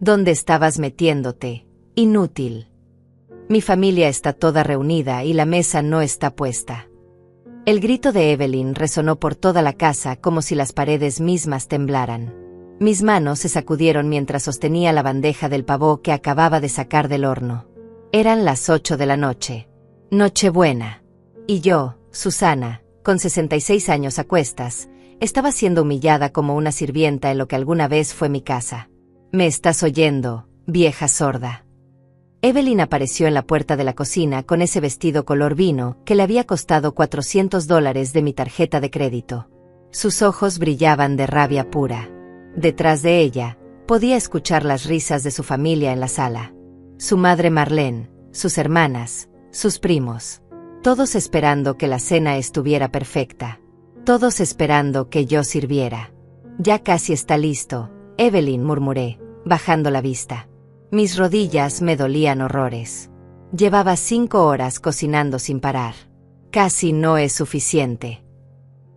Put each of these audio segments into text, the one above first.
¿Dónde estabas metiéndote? Inútil. Mi familia está toda reunida y la mesa no está puesta. El grito de Evelyn resonó por toda la casa como si las paredes mismas temblaran. Mis manos se sacudieron mientras sostenía la bandeja del pavó que acababa de sacar del horno. Eran las 8 de la noche. Nochebuena. Y yo, Susana, con 66 años a cuestas, estaba siendo humillada como una sirvienta en lo que alguna vez fue mi casa. ¿Me estás oyendo, vieja sorda? Evelyn apareció en la puerta de la cocina con ese vestido color vino que le había costado $400 de mi tarjeta de crédito. Sus ojos brillaban de rabia pura. Detrás de ella, podía escuchar las risas de su familia en la sala. Su madre Marlene, sus hermanas, sus primos. Todos esperando que la cena estuviera perfecta. Todos esperando que yo sirviera. Ya casi está listo, Evelyn, murmuré, bajando la vista. Mis rodillas me dolían horrores. Llevaba 5 horas cocinando sin parar. Casi no es suficiente.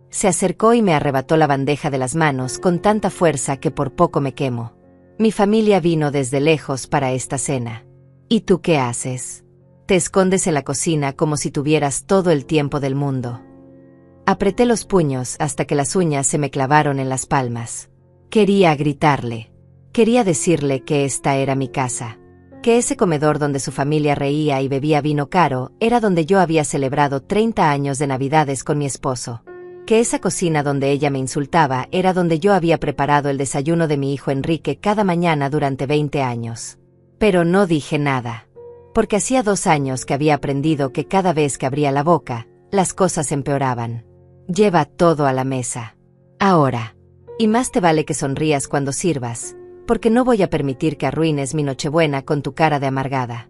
Se acercó y me arrebató la bandeja de las manos con tanta fuerza que por poco me quemo. Mi familia vino desde lejos para esta cena. ¿Y tú qué haces? Te escondes en la cocina como si tuvieras todo el tiempo del mundo. Apreté los puños hasta que las uñas se me clavaron en las palmas. Quería gritarle. Quería decirle que esta era mi casa. Que ese comedor donde su familia reía y bebía vino caro era donde yo había celebrado 30 años de Navidades con mi esposo. Que esa cocina donde ella me insultaba era donde yo había preparado el desayuno de mi hijo Enrique cada mañana durante 20 años. Pero no dije nada. Porque hacía 2 años que había aprendido que cada vez que abría la boca, las cosas empeoraban. Lleva todo a la mesa. Ahora. Y más te vale que sonrías cuando sirvas, porque no voy a permitir que arruines mi Nochebuena con tu cara de amargada.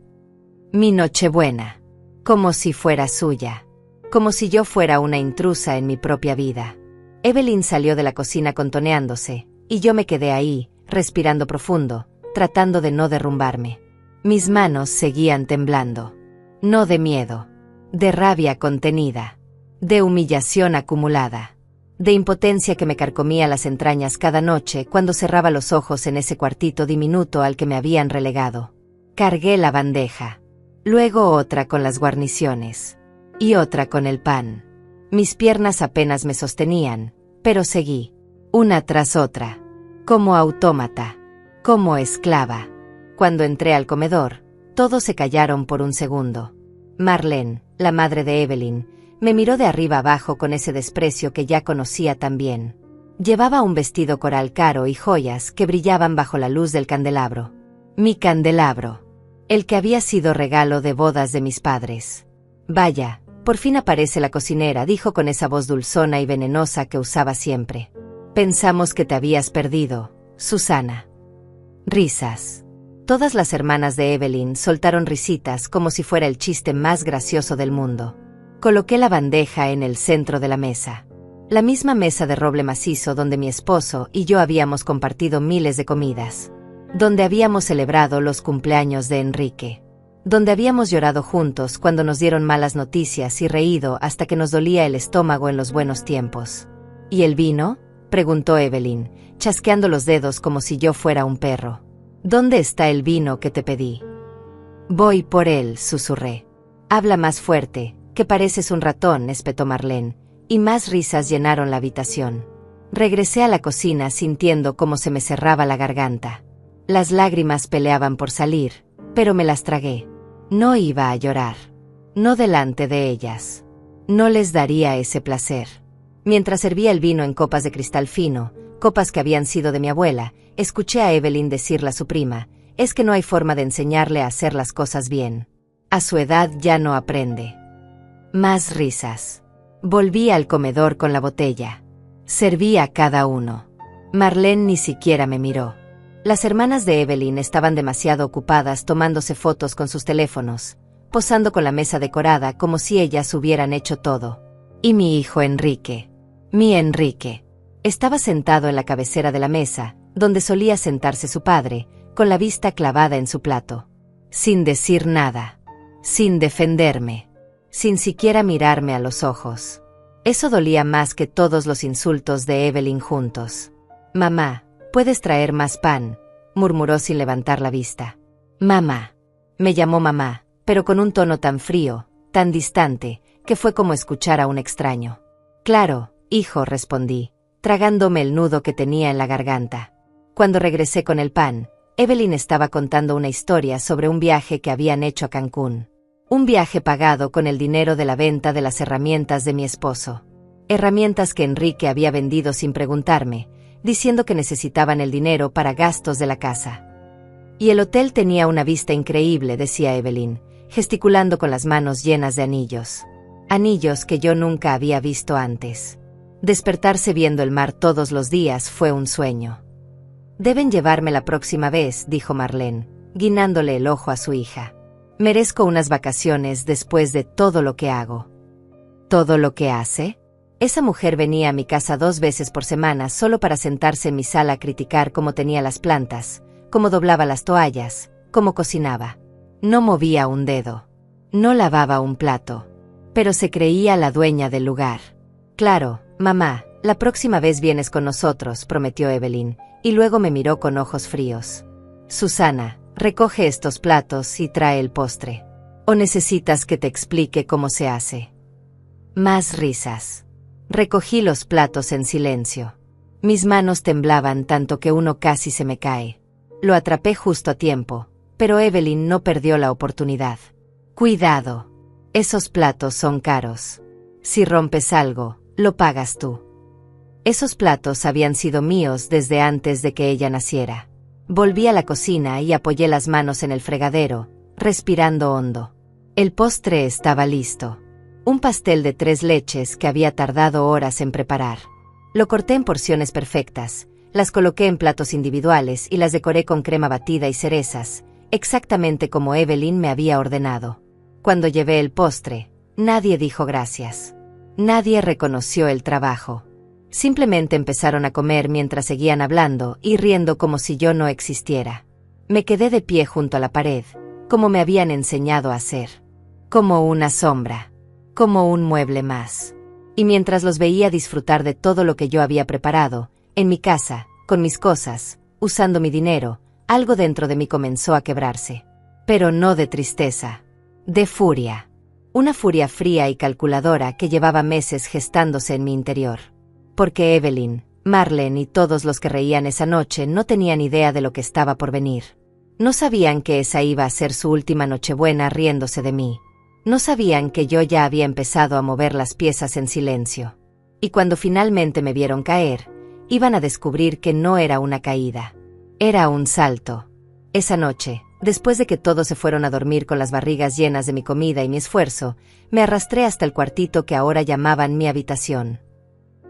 Mi Nochebuena. Como si fuera suya. Como si yo fuera una intrusa en mi propia vida. Evelyn salió de la cocina contoneándose, y yo me quedé ahí, respirando profundo, tratando de no derrumbarme. Mis manos seguían temblando. No de miedo. De rabia contenida. De humillación acumulada. De impotencia que me carcomía las entrañas cada noche cuando cerraba los ojos en ese cuartito diminuto al que me habían relegado. Cargué la bandeja. Luego otra con las guarniciones. Y otra con el pan. Mis piernas apenas me sostenían, pero seguí. Una tras otra. Como autómata. Como esclava. Cuando entré al comedor, todos se callaron por un segundo. Marlene, la madre de Evelyn, me miró de arriba abajo con ese desprecio que ya conocía tan bien. Llevaba un vestido coral caro y joyas que brillaban bajo la luz del candelabro. Mi candelabro. El que había sido regalo de bodas de mis padres. Vaya, por fin aparece la cocinera, dijo con esa voz dulzona y venenosa que usaba siempre. Pensamos que te habías perdido, Susana. Risas. Todas las hermanas de Evelyn soltaron risitas como si fuera el chiste más gracioso del mundo. Coloqué la bandeja en el centro de la mesa. La misma mesa de roble macizo donde mi esposo y yo habíamos compartido miles de comidas. Donde habíamos celebrado los cumpleaños de Enrique. Donde habíamos llorado juntos cuando nos dieron malas noticias y reído hasta que nos dolía el estómago en los buenos tiempos. ¿Y el vino?, preguntó Evelyn, chasqueando los dedos como si yo fuera un perro. ¿Dónde está el vino que te pedí? Voy por él, susurré. Habla más fuerte, que pareces un ratón, espetó Marlene, y más risas llenaron la habitación. Regresé a la cocina sintiendo cómo se me cerraba la garganta. Las lágrimas peleaban por salir, pero me las tragué. No iba a llorar. No delante de ellas. No les daría ese placer. Mientras servía el vino en copas de cristal fino, copas que habían sido de mi abuela, escuché a Evelyn decirle a su prima, es que no hay forma de enseñarle a hacer las cosas bien. A su edad ya no aprende. Más risas. Volví al comedor con la botella. Serví a cada uno. Marlene ni siquiera me miró. Las hermanas de Evelyn estaban demasiado ocupadas tomándose fotos con sus teléfonos, posando con la mesa decorada como si ellas hubieran hecho todo. Y mi hijo Enrique. Mi Enrique. Estaba sentado en la cabecera de la mesa, donde solía sentarse su padre, con la vista clavada en su plato. Sin decir nada. Sin defenderme. Sin siquiera mirarme a los ojos. Eso dolía más que todos los insultos de Evelyn juntos. Mamá, ¿puedes traer más pan?, murmuró sin levantar la vista. Mamá. Me llamó mamá, pero con un tono tan frío, tan distante, que fue como escuchar a un extraño. Claro, hijo, respondí, tragándome el nudo que tenía en la garganta. Cuando regresé con el pan, Evelyn estaba contando una historia sobre un viaje que habían hecho a Cancún. Un viaje pagado con el dinero de la venta de las herramientas de mi esposo. Herramientas que Enrique había vendido sin preguntarme, diciendo que necesitaban el dinero para gastos de la casa. Y el hotel tenía una vista increíble, decía Evelyn, gesticulando con las manos llenas de anillos. Anillos que yo nunca había visto antes. Despertarse viendo el mar todos los días fue un sueño. Deben llevarme la próxima vez, dijo Marlene, guiñándole el ojo a su hija. Merezco unas vacaciones después de todo lo que hago. ¿Todo lo que hace? Esa mujer venía a mi casa 2 veces por semana solo para sentarse en mi sala a criticar cómo tenía las plantas, cómo doblaba las toallas, cómo cocinaba. No movía un dedo. No lavaba un plato. Pero se creía la dueña del lugar. Claro, mamá, la próxima vez vienes con nosotros, prometió Evelyn, y luego me miró con ojos fríos. Susana, recoge estos platos y trae el postre. ¿O necesitas que te explique cómo se hace? Más risas. Recogí los platos en silencio. Mis manos temblaban tanto que uno casi se me cae. Lo atrapé justo a tiempo, pero Evelyn no perdió la oportunidad. Cuidado. Esos platos son caros. Si rompes algo, lo pagas tú. Esos platos habían sido míos desde antes de que ella naciera. Volví a la cocina y apoyé las manos en el fregadero, respirando hondo. El postre estaba listo. Un pastel de 3 leches que había tardado horas en preparar. Lo corté en porciones perfectas, las coloqué en platos individuales y las decoré con crema batida y cerezas, exactamente como Evelyn me había ordenado. Cuando llevé el postre, nadie dijo gracias. Nadie reconoció el trabajo. Simplemente empezaron a comer mientras seguían hablando y riendo como si yo no existiera. Me quedé de pie junto a la pared, como me habían enseñado a hacer. Como una sombra. Como un mueble más. Y mientras los veía disfrutar de todo lo que yo había preparado, en mi casa, con mis cosas, usando mi dinero, algo dentro de mí comenzó a quebrarse. Pero no de tristeza. De furia. Una furia fría y calculadora que llevaba meses gestándose en mi interior. Porque Evelyn, Marlene y todos los que reían esa noche no tenían idea de lo que estaba por venir. No sabían que esa iba a ser su última Nochebuena riéndose de mí. No sabían que yo ya había empezado a mover las piezas en silencio. Y cuando finalmente me vieron caer, iban a descubrir que no era una caída. Era un salto. Esa noche, después de que todos se fueron a dormir con las barrigas llenas de mi comida y mi esfuerzo, me arrastré hasta el cuartito que ahora llamaban mi habitación.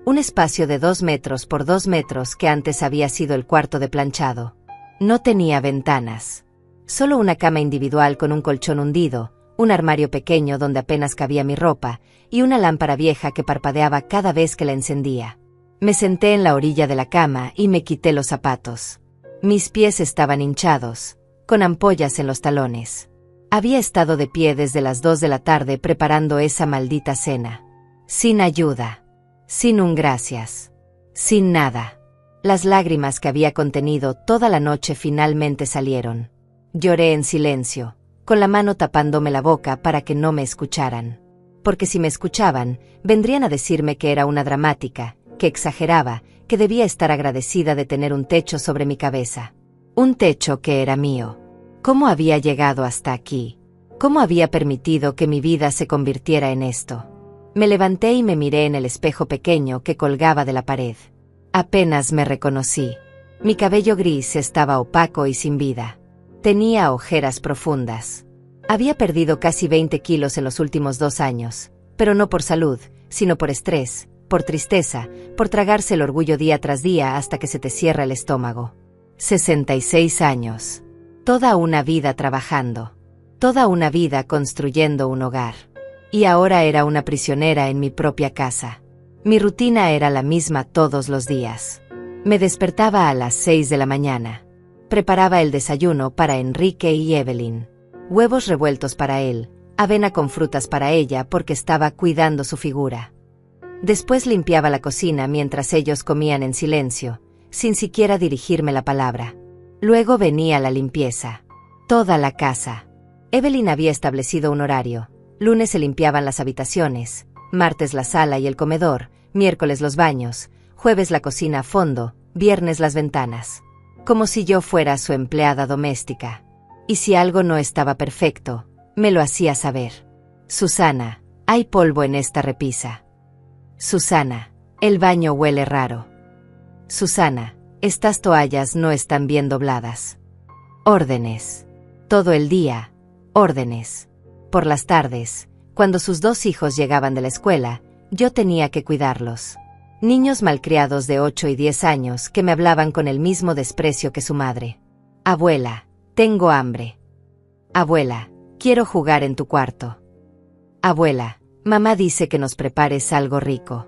Un espacio de 2 metros por 2 metros que antes había sido el cuarto de planchado. No tenía ventanas. Solo una cama individual con un colchón hundido, un armario pequeño donde apenas cabía mi ropa, y una lámpara vieja que parpadeaba cada vez que la encendía. Me senté en la orilla de la cama y me quité los zapatos. Mis pies estaban hinchados, con ampollas en los talones. Había estado de pie desde las 2 de la tarde preparando esa maldita cena. Sin ayuda. Sin un gracias. Sin nada. Las lágrimas que había contenido toda la noche finalmente salieron. Lloré en silencio, con la mano tapándome la boca para que no me escucharan. Porque si me escuchaban, vendrían a decirme que era una dramática, que exageraba, que debía estar agradecida de tener un techo sobre mi cabeza. Un techo que era mío. ¿Cómo había llegado hasta aquí? ¿Cómo había permitido que mi vida se convirtiera en esto? Me levanté y me miré en el espejo pequeño que colgaba de la pared. Apenas me reconocí. Mi cabello gris estaba opaco y sin vida. Tenía ojeras profundas. Había perdido casi 20 kilos en los últimos 2 años, pero no por salud, sino por estrés, por tristeza, por tragarse el orgullo día tras día hasta que se te cierra el estómago. 66 años. Toda una vida trabajando. Toda una vida construyendo un hogar. Y ahora era una prisionera en mi propia casa. Mi rutina era la misma todos los días. Me despertaba a las 6 de la mañana. Preparaba el desayuno para Enrique y Evelyn. Huevos revueltos para él, avena con frutas para ella porque estaba cuidando su figura. Después limpiaba la cocina mientras ellos comían en silencio, sin siquiera dirigirme la palabra. Luego venía la limpieza. Toda la casa. Evelyn había establecido un horario. Lunes se limpiaban las habitaciones, martes la sala y el comedor, miércoles los baños, jueves la cocina a fondo, viernes las ventanas. Como si yo fuera su empleada doméstica. Y si algo no estaba perfecto, me lo hacía saber. Susana, hay polvo en esta repisa. Susana, el baño huele raro. Susana, estas toallas no están bien dobladas. Órdenes. Todo el día, órdenes. Por las tardes, cuando sus 2 hijos llegaban de la escuela, yo tenía que cuidarlos. Niños malcriados de 8 y 10 años que me hablaban con el mismo desprecio que su madre. Abuela, tengo hambre. Abuela, quiero jugar en tu cuarto. Abuela, mamá dice que nos prepares algo rico.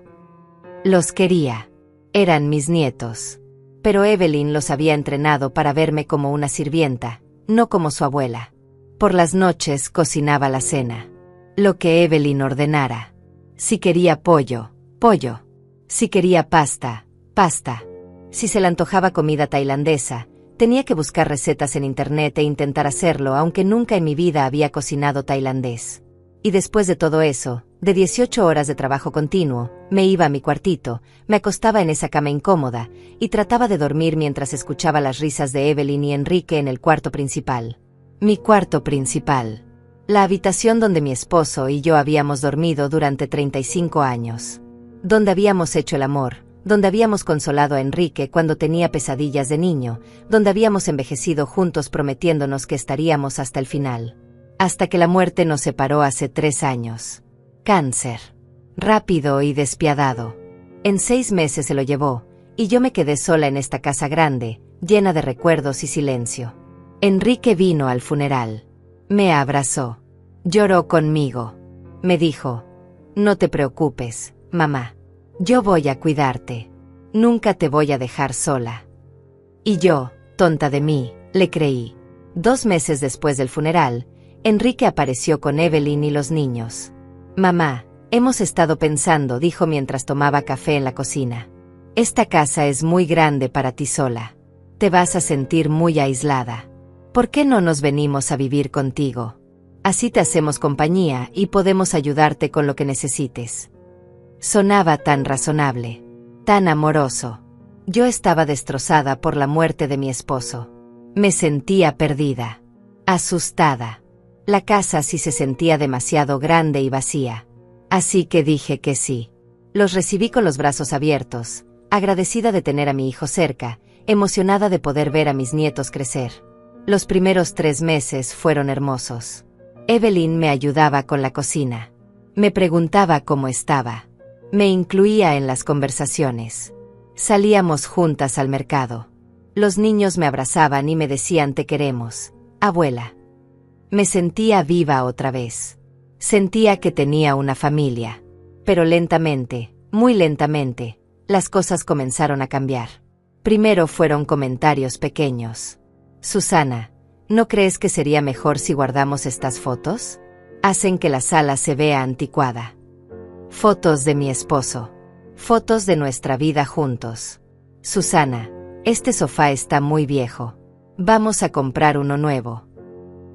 Los quería. Eran mis nietos. Pero Evelyn los había entrenado para verme como una sirvienta, no como su abuela. Por las noches cocinaba la cena. Lo que Evelyn ordenara. Si quería pollo, pollo. Si quería pasta, pasta. Si se le antojaba comida tailandesa, tenía que buscar recetas en internet e intentar hacerlo, aunque nunca en mi vida había cocinado tailandés. Y después de todo eso, de 18 horas de trabajo continuo, me iba a mi cuartito, me acostaba en esa cama incómoda, y trataba de dormir mientras escuchaba las risas de Evelyn y Enrique en el cuarto principal. Mi cuarto principal. La habitación donde mi esposo y yo habíamos dormido durante 35 años. Donde habíamos hecho el amor, donde habíamos consolado a Enrique cuando tenía pesadillas de niño, donde habíamos envejecido juntos prometiéndonos que estaríamos hasta el final. Hasta que la muerte nos separó hace 3 años. Cáncer. Rápido y despiadado. En 6 meses se lo llevó, y yo me quedé sola en esta casa grande, llena de recuerdos y silencio. Enrique vino al funeral. Me abrazó. Lloró conmigo. Me dijo, no te preocupes, mamá. Yo voy a cuidarte. Nunca te voy a dejar sola. Y yo, tonta de mí, le creí. 2 meses después del funeral, Enrique apareció con Evelyn y los niños. Mamá, hemos estado pensando, dijo mientras tomaba café en la cocina. Esta casa es muy grande para ti sola. Te vas a sentir muy aislada. ¿Por qué no nos venimos a vivir contigo? Así te hacemos compañía y podemos ayudarte con lo que necesites. Sonaba tan razonable, tan amoroso. Yo estaba destrozada por la muerte de mi esposo. Me sentía perdida, asustada. La casa sí se sentía demasiado grande y vacía. Así que dije que sí. Los recibí con los brazos abiertos, agradecida de tener a mi hijo cerca, emocionada de poder ver a mis nietos crecer. Los primeros 3 meses fueron hermosos. Evelyn me ayudaba con la cocina. Me preguntaba cómo estaba. Me incluía en las conversaciones. Salíamos juntas al mercado. Los niños me abrazaban y me decían te queremos, abuela. Me sentía viva otra vez. Sentía que tenía una familia. Pero lentamente, muy lentamente, las cosas comenzaron a cambiar. Primero fueron comentarios pequeños. Susana, ¿no crees que sería mejor si guardamos estas fotos? Hacen que la sala se vea anticuada. Fotos de mi esposo. Fotos de nuestra vida juntos. Susana, este sofá está muy viejo. Vamos a comprar uno nuevo.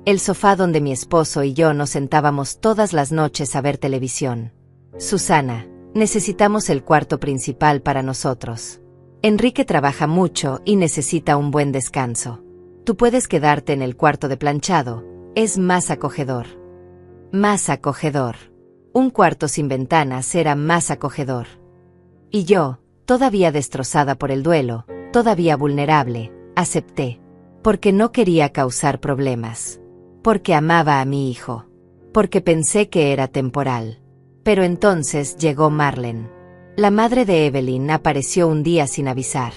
El sofá donde mi esposo y yo nos sentábamos todas las noches a ver televisión. Susana, necesitamos el cuarto principal para nosotros. Enrique trabaja mucho y necesita un buen descanso. Tú puedes quedarte en el cuarto de planchado, es más acogedor. Más acogedor. Un cuarto sin ventanas era más acogedor. Y yo, todavía destrozada por el duelo, todavía vulnerable, acepté. Porque no quería causar problemas. Porque amaba a mi hijo. Porque pensé que era temporal. Pero entonces llegó Marlene. La madre de Evelyn apareció un día sin avisar.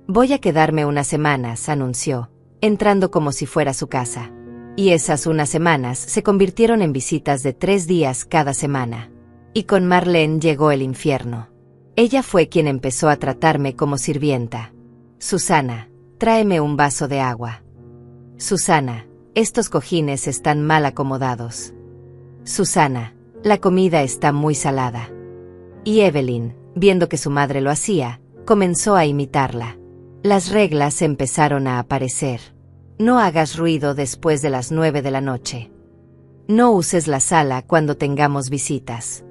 Voy a quedarme unas semanas, anunció, entrando como si fuera su casa. Y esas unas semanas se convirtieron en visitas de 3 días cada semana. Y con Marlene llegó el infierno. Ella fue quien empezó a tratarme como sirvienta. Susana, tráeme un vaso de agua. Susana, estos cojines están mal acomodados. Susana, la comida está muy salada. Y Evelyn, viendo que su madre lo hacía, comenzó a imitarla. Las reglas empezaron a aparecer. No hagas ruido después de las 9 de la noche. No uses la sala cuando tengamos visitas.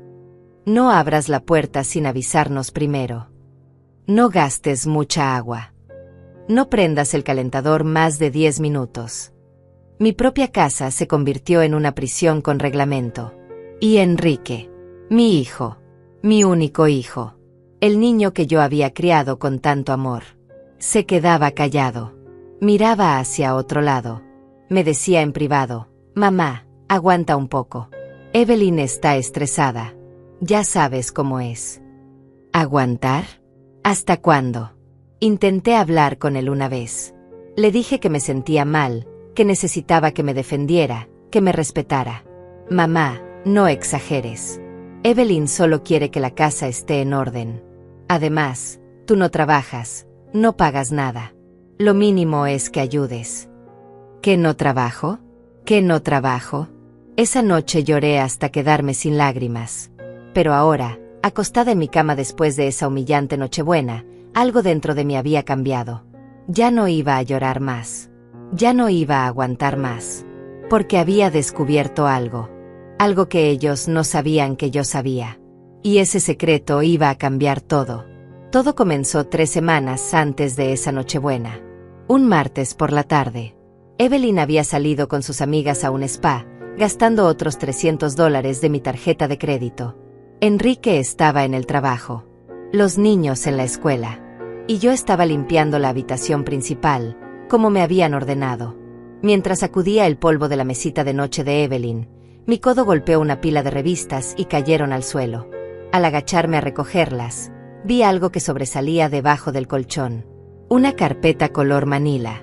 No abras la puerta sin avisarnos primero. No gastes mucha agua. No prendas el calentador más de 10 minutos. Mi propia casa se convirtió en una prisión con reglamento. Y Enrique, mi hijo, mi único hijo, el niño que yo había criado con tanto amor, se quedaba callado. Miraba hacia otro lado. Me decía en privado: mamá, aguanta un poco. Evelyn está estresada. Ya sabes cómo es. ¿Aguantar? ¿Hasta cuándo? Intenté hablar con él una vez. Le dije que me sentía mal, que necesitaba que me defendiera, que me respetara. Mamá, no exageres. Evelyn solo quiere que la casa esté en orden. Además, tú no trabajas, no pagas nada. Lo mínimo es que ayudes. ¿Qué no trabajo? ¿Qué no trabajo? Esa noche lloré hasta quedarme sin lágrimas. Pero ahora, acostada en mi cama después de esa humillante Nochebuena, algo dentro de mí había cambiado. Ya no iba a llorar más. Ya no iba a aguantar más. Porque había descubierto algo. Algo que ellos no sabían que yo sabía. Y ese secreto iba a cambiar todo. Todo comenzó 3 semanas antes de esa Nochebuena. Un martes por la tarde. Evelyn había salido con sus amigas a un spa, gastando otros $300 de mi tarjeta de crédito. Enrique estaba en el trabajo. Los niños en la escuela. Y yo estaba limpiando la habitación principal, como me habían ordenado. Mientras sacudía el polvo de la mesita de noche de Evelyn, mi codo golpeó una pila de revistas y cayeron al suelo. Al agacharme a recogerlas, vi algo que sobresalía debajo del colchón. Una carpeta color manila.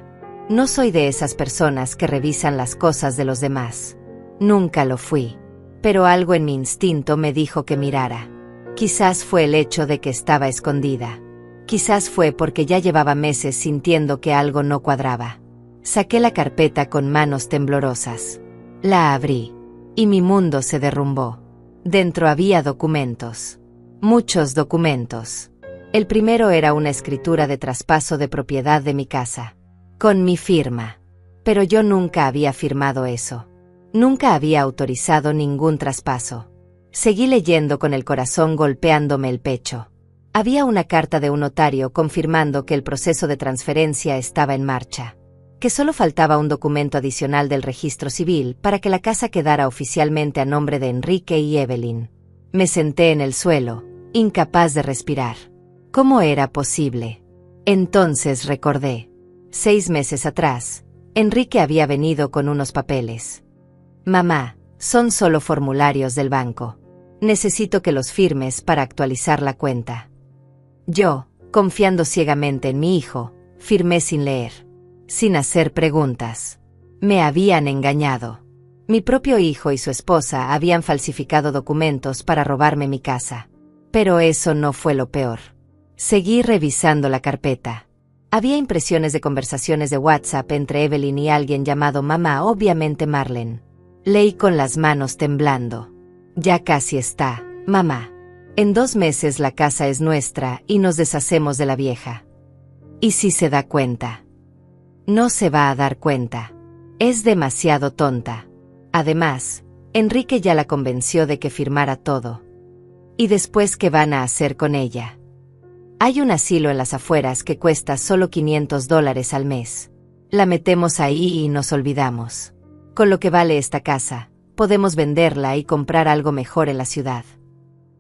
No soy de esas personas que revisan las cosas de los demás. Nunca lo fui. Pero algo en mi instinto me dijo que mirara. Quizás fue el hecho de que estaba escondida. Quizás fue porque ya llevaba meses sintiendo que algo no cuadraba. Saqué la carpeta con manos temblorosas. La abrí. Y mi mundo se derrumbó. Dentro había documentos. Muchos documentos. El primero era una escritura de traspaso de propiedad de mi casa. Con mi firma. Pero yo nunca había firmado eso. Nunca había autorizado ningún traspaso. Seguí leyendo con el corazón golpeándome el pecho. Había una carta de un notario confirmando que el proceso de transferencia estaba en marcha. Que solo faltaba un documento adicional del registro civil para que la casa quedara oficialmente a nombre de Enrique y Evelyn. Me senté en el suelo, incapaz de respirar. ¿Cómo era posible? Entonces recordé. 6 meses atrás, Enrique había venido con unos papeles. Mamá, son solo formularios del banco. Necesito que los firmes para actualizar la cuenta. Yo, confiando ciegamente en mi hijo, firmé sin leer. Sin hacer preguntas. Me habían engañado. Mi propio hijo y su esposa habían falsificado documentos para robarme mi casa. Pero eso no fue lo peor. Seguí revisando la carpeta. Había impresiones de conversaciones de WhatsApp entre Evelyn y alguien llamado mamá, obviamente Marlene. Leí con las manos temblando. Ya casi está, mamá. En 2 meses la casa es nuestra y nos deshacemos de la vieja. ¿Y si se da cuenta? No se va a dar cuenta. Es demasiado tonta. Además, Enrique ya la convenció de que firmara todo. ¿Y después qué van a hacer con ella? Hay un asilo en las afueras que cuesta solo $500 al mes. La metemos ahí y nos olvidamos. Con lo que vale esta casa, podemos venderla y comprar algo mejor en la ciudad.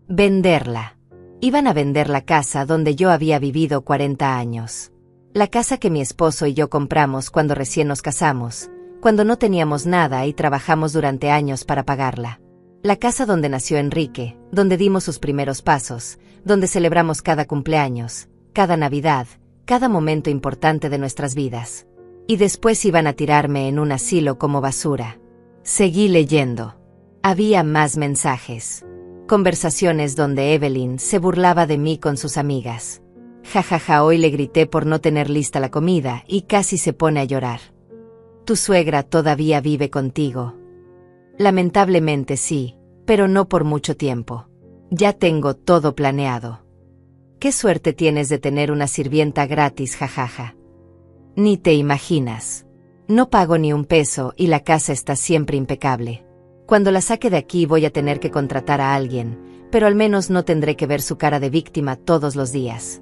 Venderla. Iban a vender la casa donde yo había vivido 40 años. La casa que mi esposo y yo compramos cuando recién nos casamos, cuando no teníamos nada y trabajamos durante años para pagarla. La casa donde nació Enrique, donde dimos sus primeros pasos, donde celebramos cada cumpleaños, cada Navidad, cada momento importante de nuestras vidas. Y después iban a tirarme en un asilo como basura. Seguí leyendo. Había más mensajes. Conversaciones donde Evelyn se burlaba de mí con sus amigas. Jajaja, hoy le grité por no tener lista la comida y casi se pone a llorar. ¿Tu suegra todavía vive contigo? Lamentablemente sí, pero no por mucho tiempo. Ya tengo todo planeado. Qué suerte tienes de tener una sirvienta gratis, jajaja. Ni te imaginas. No pago ni un peso y la casa está siempre impecable. Cuando la saque de aquí voy a tener que contratar a alguien, pero al menos no tendré que ver su cara de víctima todos los días.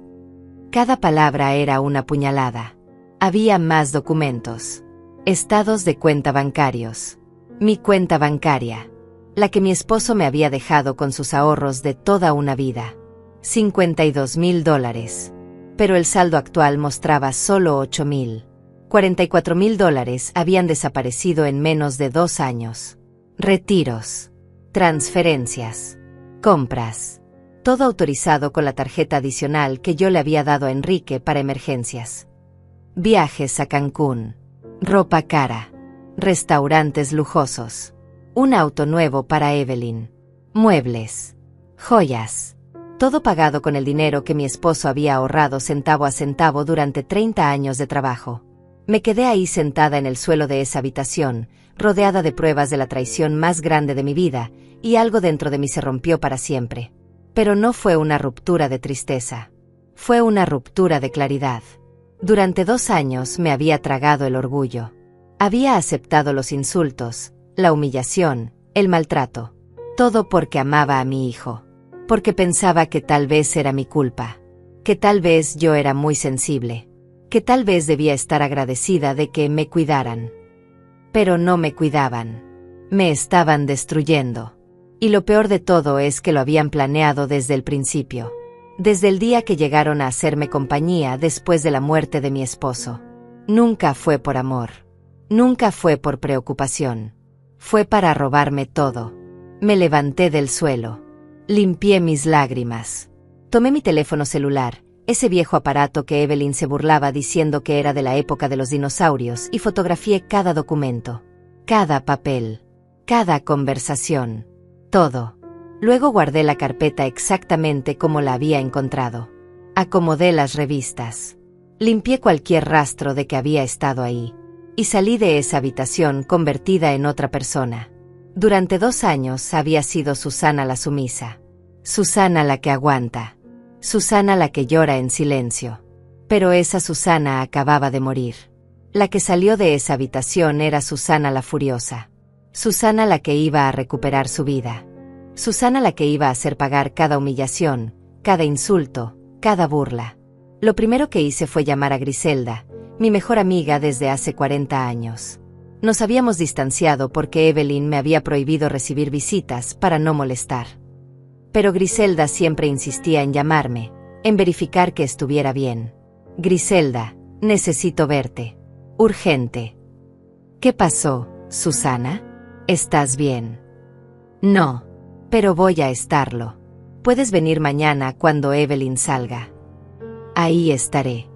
Cada palabra era una puñalada. Había más documentos. Estados de cuenta bancarios. Mi cuenta bancaria. La que mi esposo me había dejado con sus ahorros de toda una vida. $52,000. Pero el saldo actual mostraba solo $8,000. $44,000 habían desaparecido en menos de 2 años. Retiros. Transferencias. Compras. Todo autorizado con la tarjeta adicional que yo le había dado a Enrique para emergencias. Viajes a Cancún. Ropa cara. Restaurantes lujosos. Un auto nuevo para Evelyn. Muebles. Joyas. Todo pagado con el dinero que mi esposo había ahorrado centavo a centavo durante 30 años de trabajo. Me quedé ahí sentada en el suelo de esa habitación, rodeada de pruebas de la traición más grande de mi vida, y algo dentro de mí se rompió para siempre. Pero no fue una ruptura de tristeza. Fue una ruptura de claridad. Durante 2 años me había tragado el orgullo. Había aceptado los insultos, la humillación, el maltrato. Todo porque amaba a mi hijo. Porque pensaba que tal vez era mi culpa. Que tal vez yo era muy sensible. Que tal vez debía estar agradecida de que me cuidaran. Pero no me cuidaban. Me estaban destruyendo. Y lo peor de todo es que lo habían planeado desde el principio. Desde el día que llegaron a hacerme compañía después de la muerte de mi esposo. Nunca fue por amor. Nunca fue por preocupación. Fue para robarme todo. Me levanté del suelo. Limpié mis lágrimas. Tomé mi teléfono celular, ese viejo aparato que Evelyn se burlaba diciendo que era de la época de los dinosaurios, y fotografié cada documento, cada papel, cada conversación, todo. Luego guardé la carpeta exactamente como la había encontrado. Acomodé las revistas. Limpié cualquier rastro de que había estado ahí. Y salí de esa habitación convertida en otra persona. Durante 2 años había sido Susana la sumisa. Susana la que aguanta. Susana la que llora en silencio. Pero esa Susana acababa de morir. La que salió de esa habitación era Susana la furiosa. Susana la que iba a recuperar su vida. Susana la que iba a hacer pagar cada humillación, cada insulto, cada burla. Lo primero que hice fue llamar a Griselda, mi mejor amiga desde hace 40 años. Nos habíamos distanciado porque Evelyn me había prohibido recibir visitas para no molestar. Pero Griselda siempre insistía en llamarme, en verificar que estuviera bien. Griselda, necesito verte. Urgente. ¿Qué pasó, Susana? ¿Estás bien? No, pero voy a estarlo. Puedes venir mañana cuando Evelyn salga. Ahí estaré.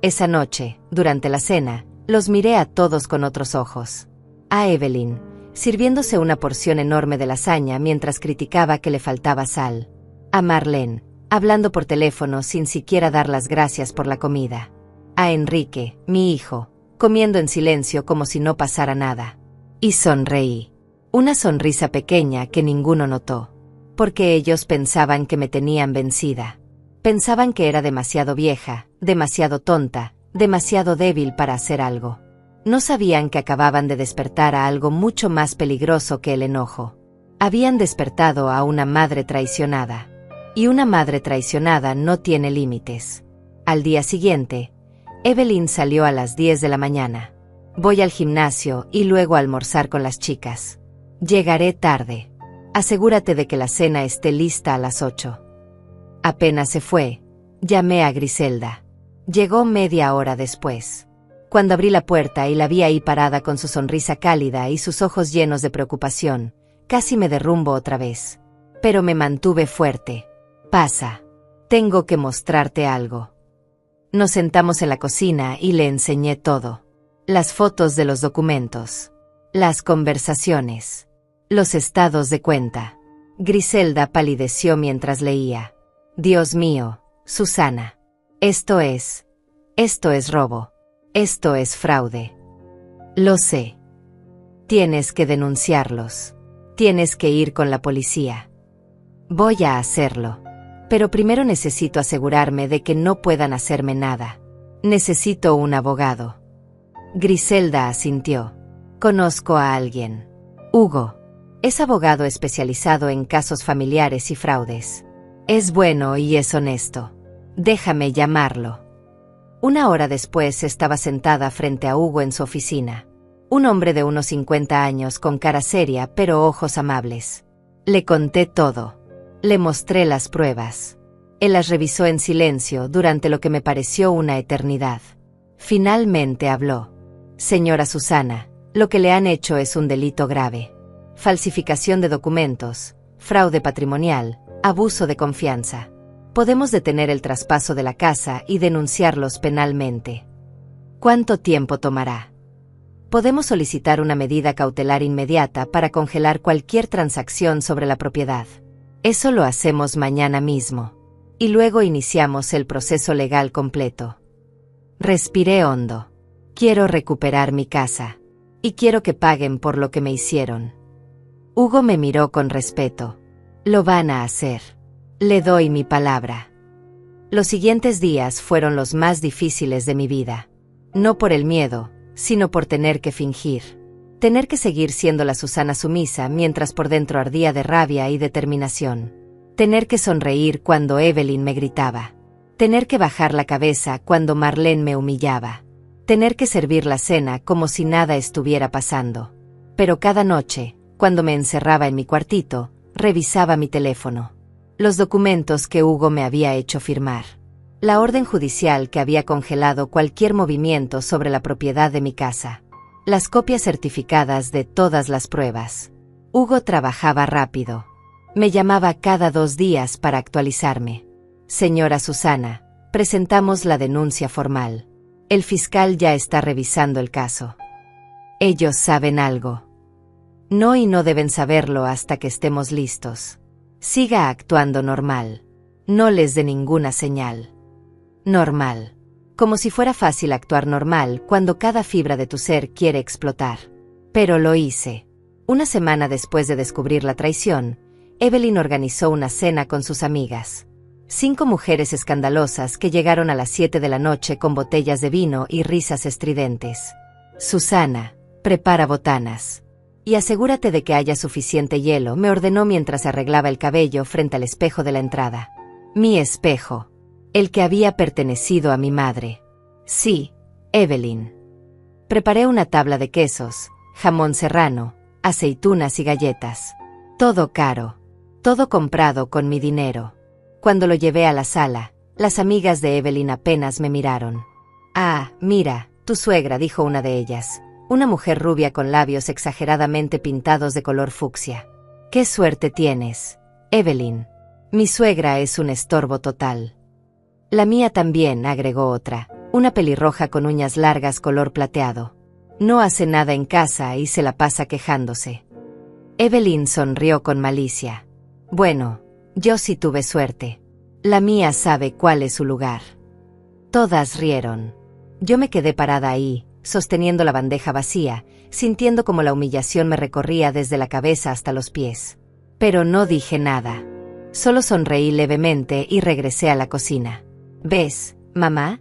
Esa noche, durante la cena, los miré a todos con otros ojos. A Evelyn, sirviéndose una porción enorme de lasaña mientras criticaba que le faltaba sal. A Marlene, hablando por teléfono sin siquiera dar las gracias por la comida. A Enrique, mi hijo, comiendo en silencio como si no pasara nada. Y sonreí. Una sonrisa pequeña que ninguno notó. Porque ellos pensaban que me tenían vencida. Pensaban que era demasiado vieja, demasiado tonta, demasiado débil para hacer algo. No sabían que acababan de despertar a algo mucho más peligroso que el enojo. Habían despertado a una madre traicionada. Y una madre traicionada no tiene límites. Al día siguiente, Evelyn salió a las 10 de la mañana. Voy al gimnasio y luego a almorzar con las chicas. Llegaré tarde. Asegúrate de que la cena esté lista a las 8. Apenas se fue, llamé a Griselda. Llegó media hora después. Cuando abrí la puerta y la vi ahí parada con su sonrisa cálida y sus ojos llenos de preocupación, casi me derrumbo otra vez. Pero me mantuve fuerte. Pasa. Tengo que mostrarte algo. Nos sentamos en la cocina y le enseñé todo. Las fotos de los documentos. Las conversaciones. Los estados de cuenta. Griselda palideció mientras leía. Dios mío, Susana. Esto es robo. Esto es fraude. Lo sé. Tienes que denunciarlos. Tienes que ir con la policía. Voy a hacerlo. Pero primero necesito asegurarme de que no puedan hacerme nada. Necesito un abogado. Griselda asintió. Conozco a alguien. Hugo. Es abogado especializado en casos familiares y fraudes. Es bueno y es honesto. Déjame llamarlo. Una hora después estaba sentada frente a Hugo en su oficina. Un hombre de unos 50 años con cara seria pero ojos amables. Le conté todo. Le mostré las pruebas. Él las revisó en silencio durante lo que me pareció una eternidad. Finalmente habló. Señora Susana, lo que le han hecho es un delito grave. Falsificación de documentos, fraude patrimonial, abuso de confianza. Podemos detener el traspaso de la casa y denunciarlos penalmente. ¿Cuánto tiempo tomará? Podemos solicitar una medida cautelar inmediata para congelar cualquier transacción sobre la propiedad. Eso lo hacemos mañana mismo. Y luego iniciamos el proceso legal completo. Respiré hondo. Quiero recuperar mi casa. Y quiero que paguen por lo que me hicieron. Hugo me miró con respeto. Lo van a hacer. Le doy mi palabra. Los siguientes días fueron los más difíciles de mi vida. No por el miedo, sino por tener que fingir. Tener que seguir siendo la Susana sumisa mientras por dentro ardía de rabia y determinación. Tener que sonreír cuando Evelyn me gritaba. Tener que bajar la cabeza cuando Marlene me humillaba. Tener que servir la cena como si nada estuviera pasando. Pero cada noche, cuando me encerraba en mi cuartito, revisaba mi teléfono. Los documentos que Hugo me había hecho firmar. La orden judicial que había congelado cualquier movimiento sobre la propiedad de mi casa. Las copias certificadas de todas las pruebas. Hugo trabajaba rápido. Me llamaba cada 2 días para actualizarme. Señora Susana, presentamos la denuncia formal. El fiscal ya está revisando el caso. Ellos saben algo. No, y no deben saberlo hasta que estemos listos. Siga actuando normal. No les dé ninguna señal. Normal. Como si fuera fácil actuar normal cuando cada fibra de tu ser quiere explotar. Pero lo hice. Una semana después de descubrir la traición, Evelyn organizó una cena con sus amigas. 5 mujeres escandalosas que llegaron a las 7 de la noche con botellas de vino y risas estridentes. Susana, prepara botanas. Y asegúrate de que haya suficiente hielo, me ordenó mientras arreglaba el cabello frente al espejo de la entrada. Mi espejo. El que había pertenecido a mi madre. Sí, Evelyn. Preparé una tabla de quesos, jamón serrano, aceitunas y galletas. Todo caro. Todo comprado con mi dinero. Cuando lo llevé a la sala, las amigas de Evelyn apenas me miraron. Ah, mira, tu suegra, dijo una de ellas. Una mujer rubia con labios exageradamente pintados de color fucsia. ¡Qué suerte tienes, Evelyn! Mi suegra es un estorbo total. La mía también, agregó otra, una pelirroja con uñas largas color plateado. No hace nada en casa y se la pasa quejándose. Evelyn sonrió con malicia. Bueno, yo sí tuve suerte. La mía sabe cuál es su lugar. Todas rieron. Yo me quedé parada ahí, sosteniendo la bandeja vacía, sintiendo como la humillación me recorría desde la cabeza hasta los pies. Pero no dije nada. Solo sonreí levemente y regresé a la cocina. ¿Ves, mamá?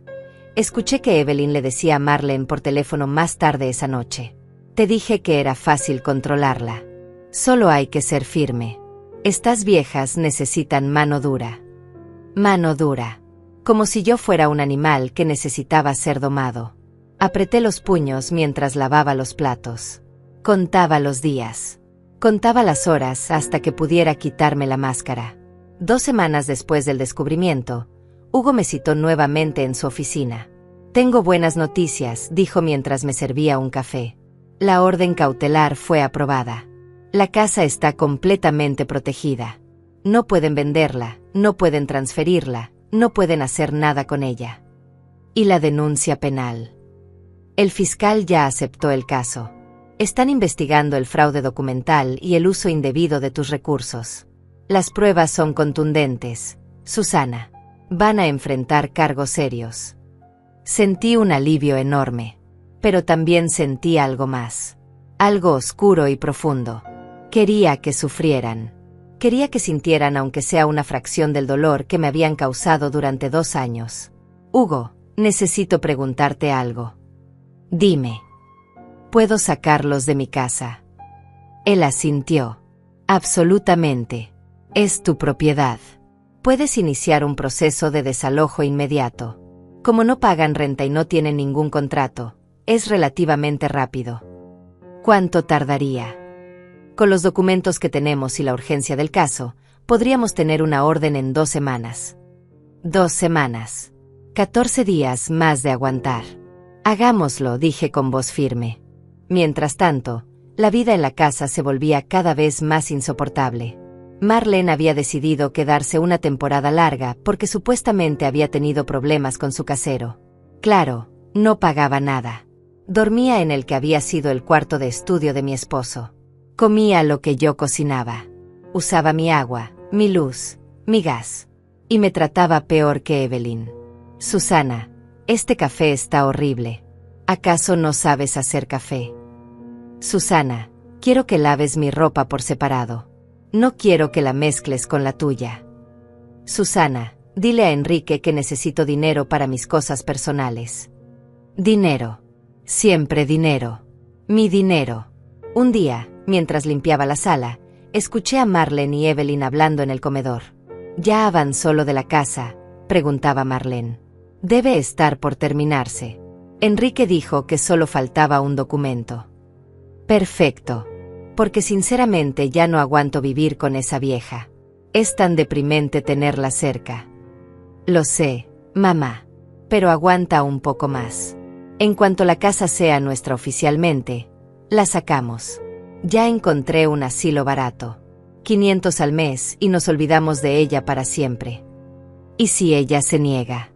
Escuché que Evelyn le decía a Marlene por teléfono más tarde esa noche. Te dije que era fácil controlarla. Solo hay que ser firme. Estas viejas necesitan mano dura. Mano dura. Como si yo fuera un animal que necesitaba ser domado. Apreté los puños mientras lavaba los platos. Contaba los días. Contaba las horas hasta que pudiera quitarme la máscara. 2 semanas después del descubrimiento, Hugo me citó nuevamente en su oficina. Tengo buenas noticias, dijo mientras me servía un café. La orden cautelar fue aprobada. La casa está completamente protegida. No pueden venderla, no pueden transferirla, no pueden hacer nada con ella. ¿Y la denuncia penal? El fiscal ya aceptó el caso. Están investigando el fraude documental y el uso indebido de tus recursos. Las pruebas son contundentes, Susana. Van a enfrentar cargos serios. Sentí un alivio enorme, pero también sentí algo más. Algo oscuro y profundo. Quería que sufrieran. Quería que sintieran aunque sea una fracción del dolor que me habían causado durante 2 años. Hugo, necesito preguntarte algo. Dime. ¿Puedo sacarlos de mi casa? Él asintió. Absolutamente. Es tu propiedad. Puedes iniciar un proceso de desalojo inmediato. Como no pagan renta y no tienen ningún contrato, es relativamente rápido. ¿Cuánto tardaría? Con los documentos que tenemos y la urgencia del caso, podríamos tener una orden en 2 semanas. 2 semanas. 14 días más de aguantar. Hagámoslo, dije con voz firme. Mientras tanto, la vida en la casa se volvía cada vez más insoportable. Marlene había decidido quedarse una temporada larga porque supuestamente había tenido problemas con su casero. Claro, no pagaba nada. Dormía en el que había sido el cuarto de estudio de mi esposo. Comía lo que yo cocinaba. Usaba mi agua, mi luz, mi gas. Y me trataba peor que Evelyn. Susana, este café está horrible. ¿Acaso no sabes hacer café? Susana, quiero que laves mi ropa por separado. No quiero que la mezcles con la tuya. Susana, dile a Enrique que necesito dinero para mis cosas personales. Dinero. Siempre dinero. Mi dinero. Un día, mientras limpiaba la sala, escuché a Marlene y Evelyn hablando en el comedor. ¿Ya avanzó lo de la casa?, preguntaba Marlene. Debe estar por terminarse. Enrique dijo que solo faltaba un documento. Perfecto. Porque sinceramente ya no aguanto vivir con esa vieja. Es tan deprimente tenerla cerca. Lo sé, mamá. Pero aguanta un poco más. En cuanto la casa sea nuestra oficialmente, la sacamos. Ya encontré un asilo barato. 500 al mes y nos olvidamos de ella para siempre. ¿Y si ella se niega?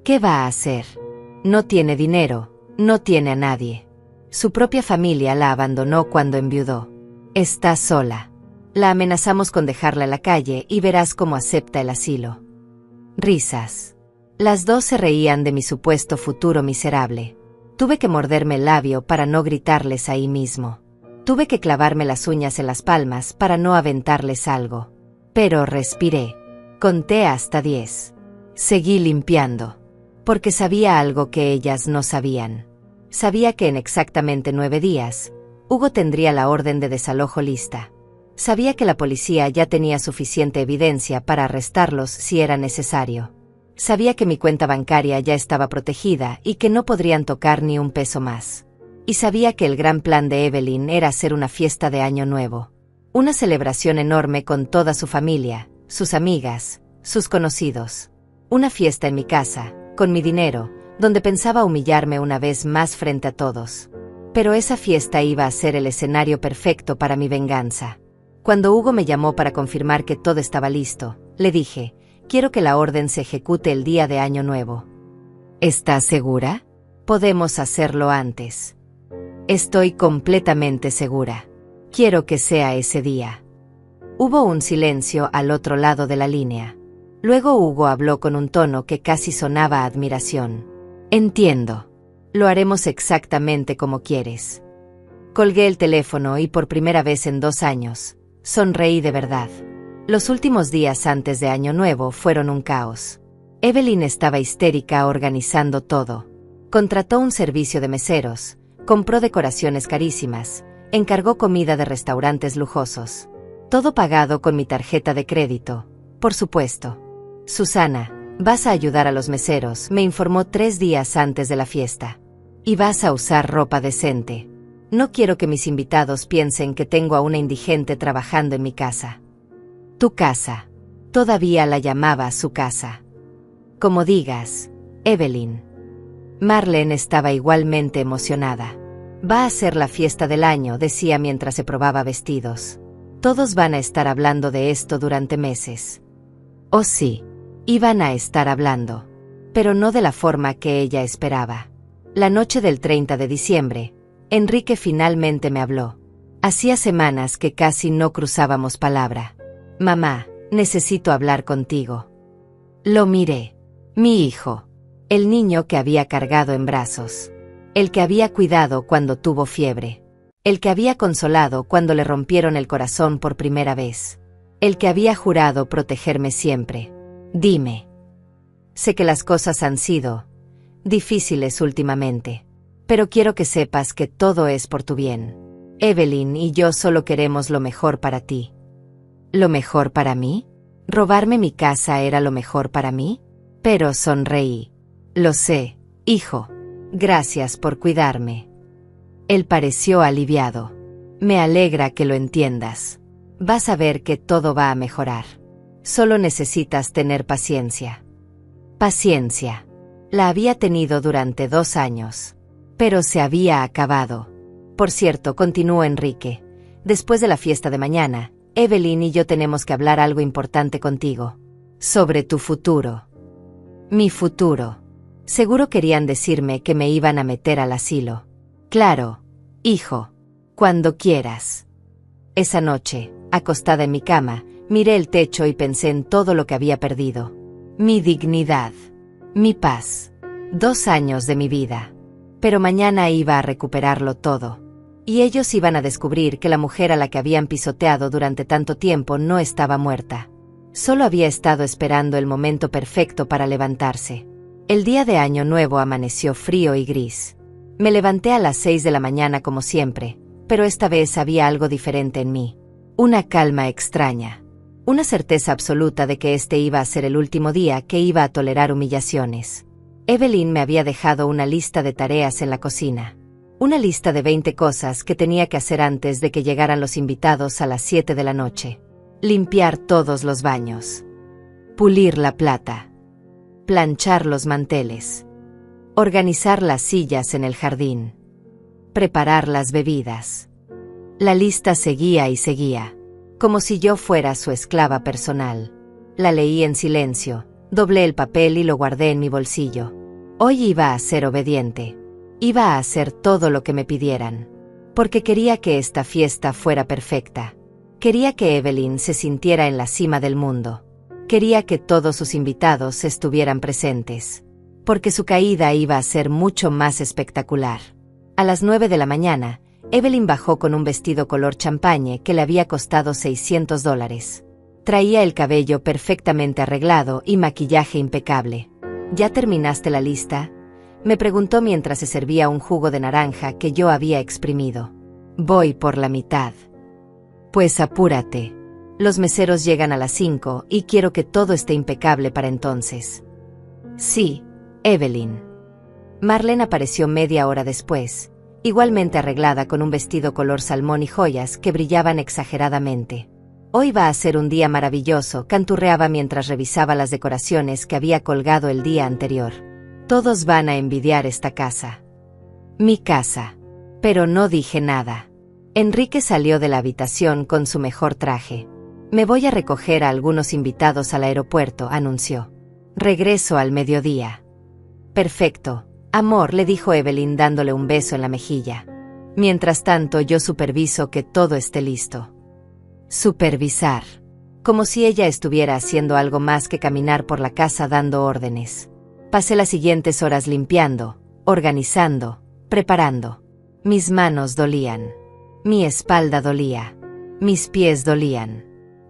¿Qué va a hacer? No tiene dinero, no tiene a nadie. Su propia familia la abandonó cuando enviudó. Está sola. La amenazamos con dejarla en la calle y verás cómo acepta el asilo. Risas. Las dos se reían de mi supuesto futuro miserable. Tuve que morderme el labio para no gritarles ahí mismo. Tuve que clavarme las uñas en las palmas para no aventarles algo. Pero respiré. Conté hasta 10. Seguí limpiando. Porque sabía algo que ellas no sabían. Sabía que en exactamente 9 días, Hugo tendría la orden de desalojo lista. Sabía que la policía ya tenía suficiente evidencia para arrestarlos si era necesario. Sabía que mi cuenta bancaria ya estaba protegida y que no podrían tocar ni un peso más. Y sabía que el gran plan de Evelyn era hacer una fiesta de Año Nuevo. Una celebración enorme con toda su familia, sus amigas, sus conocidos. Una fiesta en mi casa, con mi dinero, donde pensaba humillarme una vez más frente a todos. Pero esa fiesta iba a ser el escenario perfecto para mi venganza. Cuando Hugo me llamó para confirmar que todo estaba listo, le dije: quiero que la orden se ejecute el día de Año Nuevo. ¿Estás segura? Podemos hacerlo antes. Estoy completamente segura. Quiero que sea ese día. Hubo un silencio al otro lado de la línea. Luego Hugo habló con un tono que casi sonaba a admiración. Entiendo. Lo haremos exactamente como quieres. Colgué el teléfono y por primera vez en 2 años, sonreí de verdad. Los últimos días antes de Año Nuevo fueron un caos. Evelyn estaba histérica organizando todo. Contrató un servicio de meseros, compró decoraciones carísimas, encargó comida de restaurantes lujosos. Todo pagado con mi tarjeta de crédito, por supuesto. Susana, vas a ayudar a los meseros, me informó 3 días antes de la fiesta. Y vas a usar ropa decente. No quiero que mis invitados piensen que tengo a una indigente trabajando en mi casa. Tu casa. Todavía la llamaba su casa. Como digas, Evelyn. Marlene estaba igualmente emocionada. Va a ser la fiesta del año, decía mientras se probaba vestidos. Todos van a estar hablando de esto durante meses. Oh sí, iban a estar hablando. Pero no de la forma que ella esperaba. La noche del 30 de diciembre, Enrique finalmente me habló. Hacía semanas que casi no cruzábamos palabra. Mamá, necesito hablar contigo. Lo miré. Mi hijo. El niño que había cargado en brazos. El que había cuidado cuando tuvo fiebre. El que había consolado cuando le rompieron el corazón por primera vez. el que había jurado protegerme siempre. Dime. Sé que las cosas han sido difíciles últimamente, pero quiero que sepas que todo es por tu bien. Evelyn y yo solo queremos lo mejor para ti. ¿Lo mejor para mí? ¿Robarme mi casa era lo mejor para mí? Pero sonreí. Lo sé, hijo. Gracias por cuidarme. Él pareció aliviado. Me alegra que lo entiendas. Vas a ver que todo va a mejorar. Solo necesitas tener paciencia. Paciencia. La había tenido durante 2 años. Pero se había acabado. Por cierto, continuó Enrique. Después de la fiesta de mañana, Evelyn y yo tenemos que hablar algo importante contigo. Sobre tu futuro. Mi futuro. Seguro querían decirme que me iban a meter al asilo. Claro, hijo. Cuando quieras. Esa noche, acostada en mi cama, miré el techo y pensé en todo lo que había perdido. Mi dignidad. Mi paz. 2 años de mi vida. Pero mañana iba a recuperarlo todo. Y ellos iban a descubrir que la mujer a la que habían pisoteado durante tanto tiempo no estaba muerta. Solo había estado esperando el momento perfecto para levantarse. El día de Año Nuevo amaneció frío y gris. Me levanté a las 6 de la mañana como siempre, pero esta vez había algo diferente en mí. Una calma extraña. Una certeza absoluta de que este iba a ser el último día que iba a tolerar humillaciones. Evelyn me había dejado una lista de tareas en la cocina. Una lista de 20 cosas que tenía que hacer antes de que llegaran los invitados a las 7 de la noche. Limpiar todos los baños. Pulir la plata. Planchar los manteles. Organizar las sillas en el jardín. Preparar las bebidas. La lista seguía y seguía, como si yo fuera su esclava personal. La leí en silencio, doblé el papel y lo guardé en mi bolsillo. Hoy iba a ser obediente. Iba a hacer todo lo que me pidieran. Porque quería que esta fiesta fuera perfecta. Quería que Evelyn se sintiera en la cima del mundo. Quería que todos sus invitados estuvieran presentes. Porque su caída iba a ser mucho más espectacular. A las 9 de la mañana, Evelyn bajó con un vestido color champagne que le había costado $600. Traía el cabello perfectamente arreglado y maquillaje impecable. ¿Ya terminaste la lista?, me preguntó mientras se servía un jugo de naranja que yo había exprimido. Voy por la mitad. Pues apúrate. Los meseros llegan a las 5 y quiero que todo esté impecable para entonces. Sí, Evelyn. Marlene apareció media hora después, igualmente arreglada con un vestido color salmón y joyas que brillaban exageradamente. Hoy va a ser un día maravilloso, canturreaba mientras revisaba las decoraciones que había colgado el día anterior. Todos van a envidiar esta casa. Mi casa. Pero no dije nada. Enrique salió de la habitación con su mejor traje. Me voy a recoger a algunos invitados al aeropuerto, anunció. Regreso al mediodía. Perfecto, amor, le dijo Evelyn dándole un beso en la mejilla. Mientras tanto yo superviso que todo esté listo. Supervisar. Como si ella estuviera haciendo algo más que caminar por la casa dando órdenes. Pasé las siguientes horas limpiando, organizando, preparando. Mis manos dolían. Mi espalda dolía. Mis pies dolían.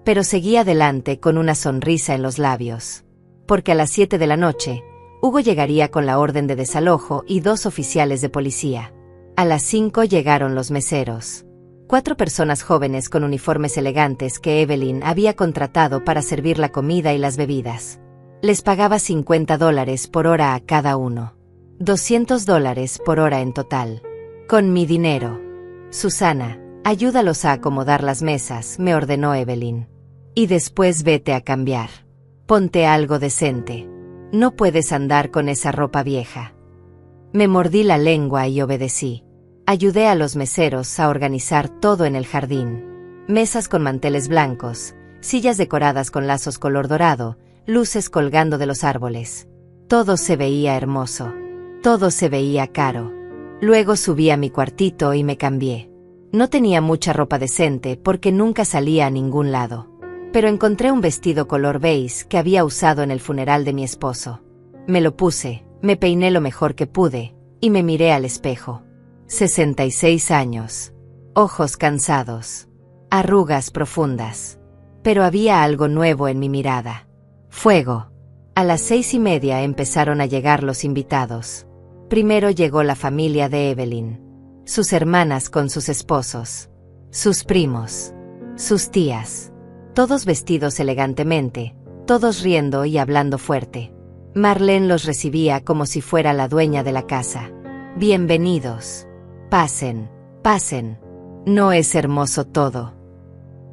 Pero seguí adelante con una sonrisa en los labios. Porque a las 7 de la noche, Hugo llegaría con la orden de desalojo y 2 oficiales de policía. A las 5 llegaron los meseros. 4 personas jóvenes con uniformes elegantes que Evelyn había contratado para servir la comida y las bebidas. Les pagaba $50 por hora a cada uno. $200 por hora en total. Con mi dinero. Susana, ayúdalos a acomodar las mesas, me ordenó Evelyn. Y después vete a cambiar. Ponte algo decente. No puedes andar con esa ropa vieja. Me mordí la lengua y obedecí. Ayudé a los meseros a organizar todo en el jardín. Mesas con manteles blancos, sillas decoradas con lazos color dorado, luces colgando de los árboles. Todo se veía hermoso. Todo se veía caro. Luego subí a mi cuartito y me cambié. No tenía mucha ropa decente porque nunca salía a ningún lado. Pero encontré un vestido color beige que había usado en el funeral de mi esposo. Me lo puse, me peiné lo mejor que pude, y me miré al espejo. 66 años. Ojos cansados. Arrugas profundas. Pero había algo nuevo en mi mirada. Fuego. A las 6:30 empezaron a llegar los invitados. Primero llegó la familia de Evelyn. Sus hermanas con sus esposos. Sus primos. Sus tías. Todos vestidos elegantemente, todos riendo y hablando fuerte. Marlene los recibía como si fuera la dueña de la casa. Bienvenidos. Pasen, pasen. ¿No es hermoso todo?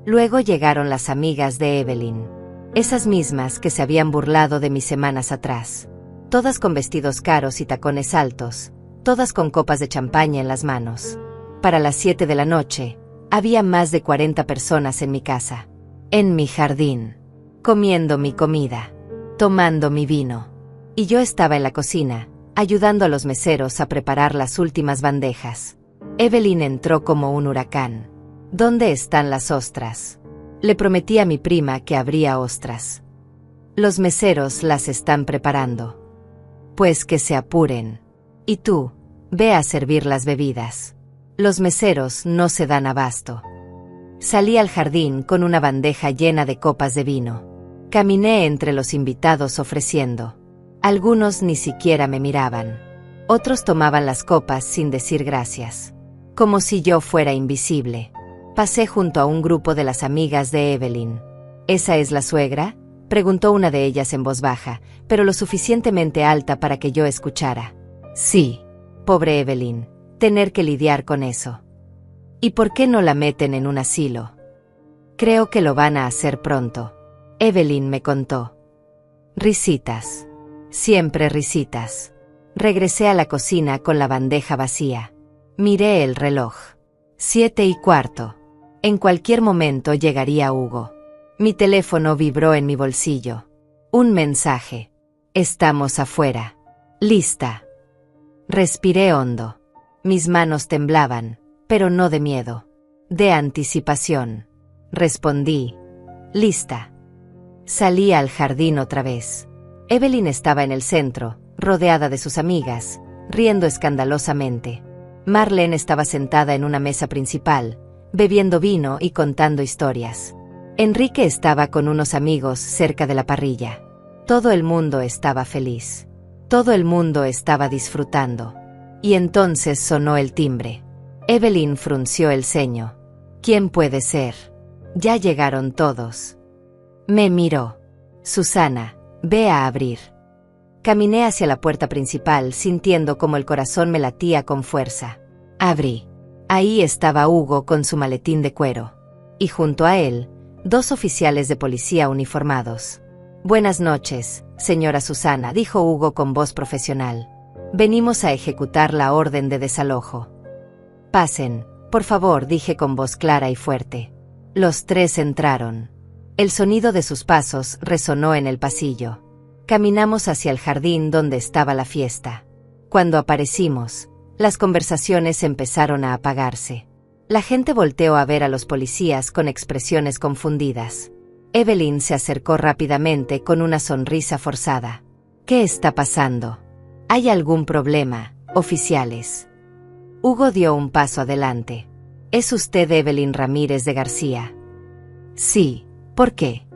Luego llegaron las amigas de Evelyn. Esas mismas que se habían burlado de mis semanas atrás. Todas con vestidos caros y tacones altos, todas con copas de champaña en las manos. Para las 7 de la noche, había más de 40 personas en mi casa. En mi jardín. Comiendo mi comida. Tomando mi vino. Y yo estaba en la cocina, ayudando a los meseros a preparar las últimas bandejas. Evelyn entró como un huracán. ¿Dónde están las ostras? Le prometí a mi prima que habría ostras. Los meseros las están preparando. Pues que se apuren. Y tú, ve a servir las bebidas. Los meseros no se dan abasto. Salí al jardín con una bandeja llena de copas de vino. Caminé entre los invitados ofreciendo. Algunos ni siquiera me miraban. Otros tomaban las copas sin decir gracias. Como si yo fuera invisible. Pasé junto a un grupo de las amigas de Evelyn. ¿Esa es la suegra?, preguntó una de ellas en voz baja, pero lo suficientemente alta para que yo escuchara. Sí. Pobre Evelyn, tener que lidiar con eso. ¿Y por qué no la meten en un asilo? Creo que lo van a hacer pronto. Evelyn me contó. Risitas. Siempre risitas. Regresé a la cocina con la bandeja vacía. Miré el reloj. 7:15. En cualquier momento llegaría Hugo. Mi teléfono vibró en mi bolsillo. Un mensaje. Estamos afuera. Lista. Respiré hondo. Mis manos temblaban, pero no de miedo. De anticipación. Respondí. Lista. Salí al jardín otra vez. Evelyn estaba en el centro, rodeada de sus amigas, riendo escandalosamente. Marlene estaba sentada en una mesa principal, bebiendo vino y contando historias. Enrique estaba con unos amigos cerca de la parrilla. Todo el mundo estaba feliz. Todo el mundo estaba disfrutando. Y entonces sonó el timbre. Evelyn frunció el ceño. ¿Quién puede ser? Ya llegaron todos. Me miró. Susana, ve a abrir. Caminé hacia la puerta principal sintiendo como el corazón me latía con fuerza. Abrí. Ahí estaba Hugo con su maletín de cuero. Y junto a él, 2 oficiales de policía uniformados. Buenas noches, señora Susana, dijo Hugo con voz profesional. Venimos a ejecutar la orden de desalojo. Pasen, por favor, dije con voz clara y fuerte. Los 3 entraron. El sonido de sus pasos resonó en el pasillo. Caminamos hacia el jardín donde estaba la fiesta. Cuando aparecimos, las conversaciones empezaron a apagarse. La gente volteó a ver a los policías con expresiones confundidas. Evelyn se acercó rápidamente con una sonrisa forzada. ¿Qué está pasando? ¿Hay algún problema, oficiales? Hugo dio un paso adelante. ¿Es usted Evelyn Ramírez de García? Sí. ¿Por qué?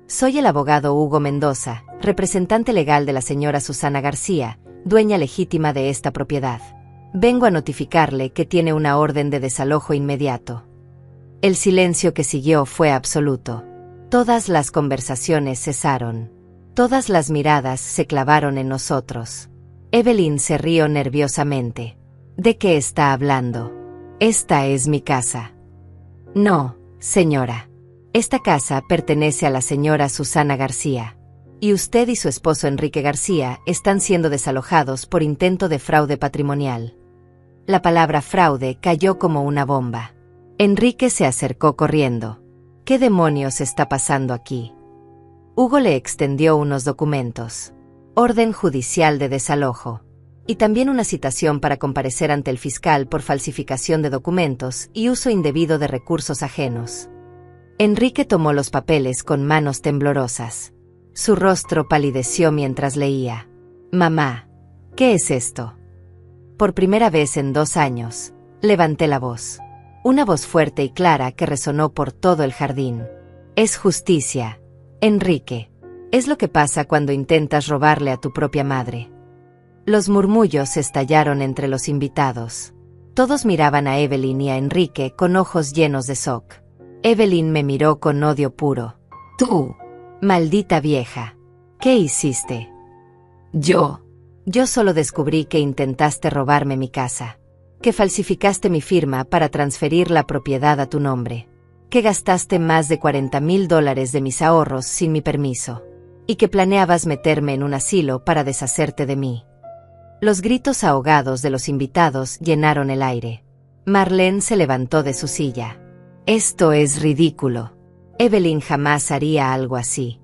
Soy el abogado Hugo Mendoza, representante legal de la señora Susana García, dueña legítima de esta propiedad. Vengo a notificarle que tiene una orden de desalojo inmediato. El silencio que siguió fue absoluto. Todas las conversaciones cesaron. Todas las miradas se clavaron en nosotros. Evelyn se rió nerviosamente. ¿De qué está hablando? Esta es mi casa. No, señora. Esta casa pertenece a la señora Susana García. Y usted y su esposo Enrique García están siendo desalojados por intento de fraude patrimonial. La palabra fraude cayó como una bomba. Enrique se acercó corriendo. ¿Qué demonios está pasando aquí? Hugo le extendió unos documentos. Orden judicial de desalojo. Y también una citación para comparecer ante el fiscal por falsificación de documentos y uso indebido de recursos ajenos. Enrique tomó los papeles con manos temblorosas. Su rostro palideció mientras leía. Mamá, ¿qué es esto? Por primera vez en 2 años, levanté la voz. Una voz fuerte y clara que resonó por todo el jardín. Es justicia. Enrique. Es lo que pasa cuando intentas robarle a tu propia madre. Los murmullos estallaron entre los invitados. Todos miraban a Evelyn y a Enrique con ojos llenos de shock. Evelyn me miró con odio puro. Tú, maldita vieja. ¿Qué hiciste? Yo solo descubrí que intentaste robarme mi casa. Que falsificaste mi firma para transferir la propiedad a tu nombre. Que gastaste más de $40,000 de mis ahorros sin mi permiso. Y que planeabas meterme en un asilo para deshacerte de mí. Los gritos ahogados de los invitados llenaron el aire. Marlene se levantó de su silla. Esto es ridículo. Evelyn jamás haría algo así.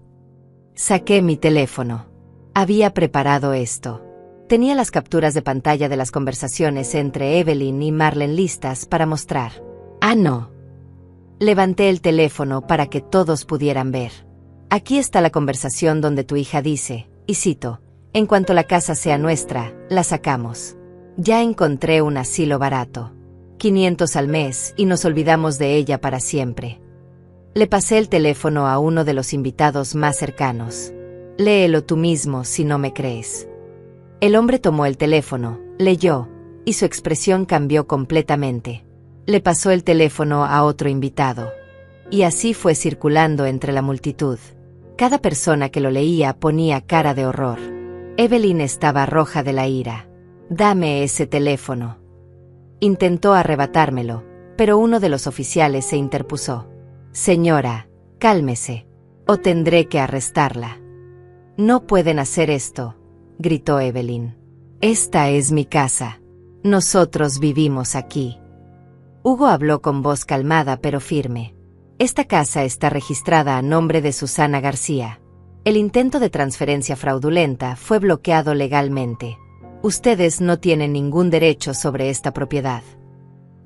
Saqué mi teléfono. Había preparado esto. Tenía las capturas de pantalla de las conversaciones entre Evelyn y Marlene listas para mostrar. Ah, no. Levanté el teléfono para que todos pudieran ver. Aquí está la conversación donde tu hija dice, y cito, en cuanto la casa sea nuestra, la sacamos. Ya encontré un asilo barato. 500 al mes y nos olvidamos de ella para siempre. Le pasé el teléfono a uno de los invitados más cercanos. Léelo tú mismo si no me crees. El hombre tomó el teléfono, leyó, y su expresión cambió completamente. Le pasó el teléfono a otro invitado. Y así fue circulando entre la multitud. Cada persona que lo leía ponía cara de horror. Evelyn estaba roja de la ira. Dame ese teléfono. Intentó arrebatármelo, pero uno de los oficiales se interpuso. Señora, cálmese, o tendré que arrestarla. No pueden hacer esto, gritó Evelyn. Esta es mi casa. Nosotros vivimos aquí. Hugo habló con voz calmada pero firme. Esta casa está registrada a nombre de Susana García. El intento de transferencia fraudulenta fue bloqueado legalmente. Ustedes no tienen ningún derecho sobre esta propiedad.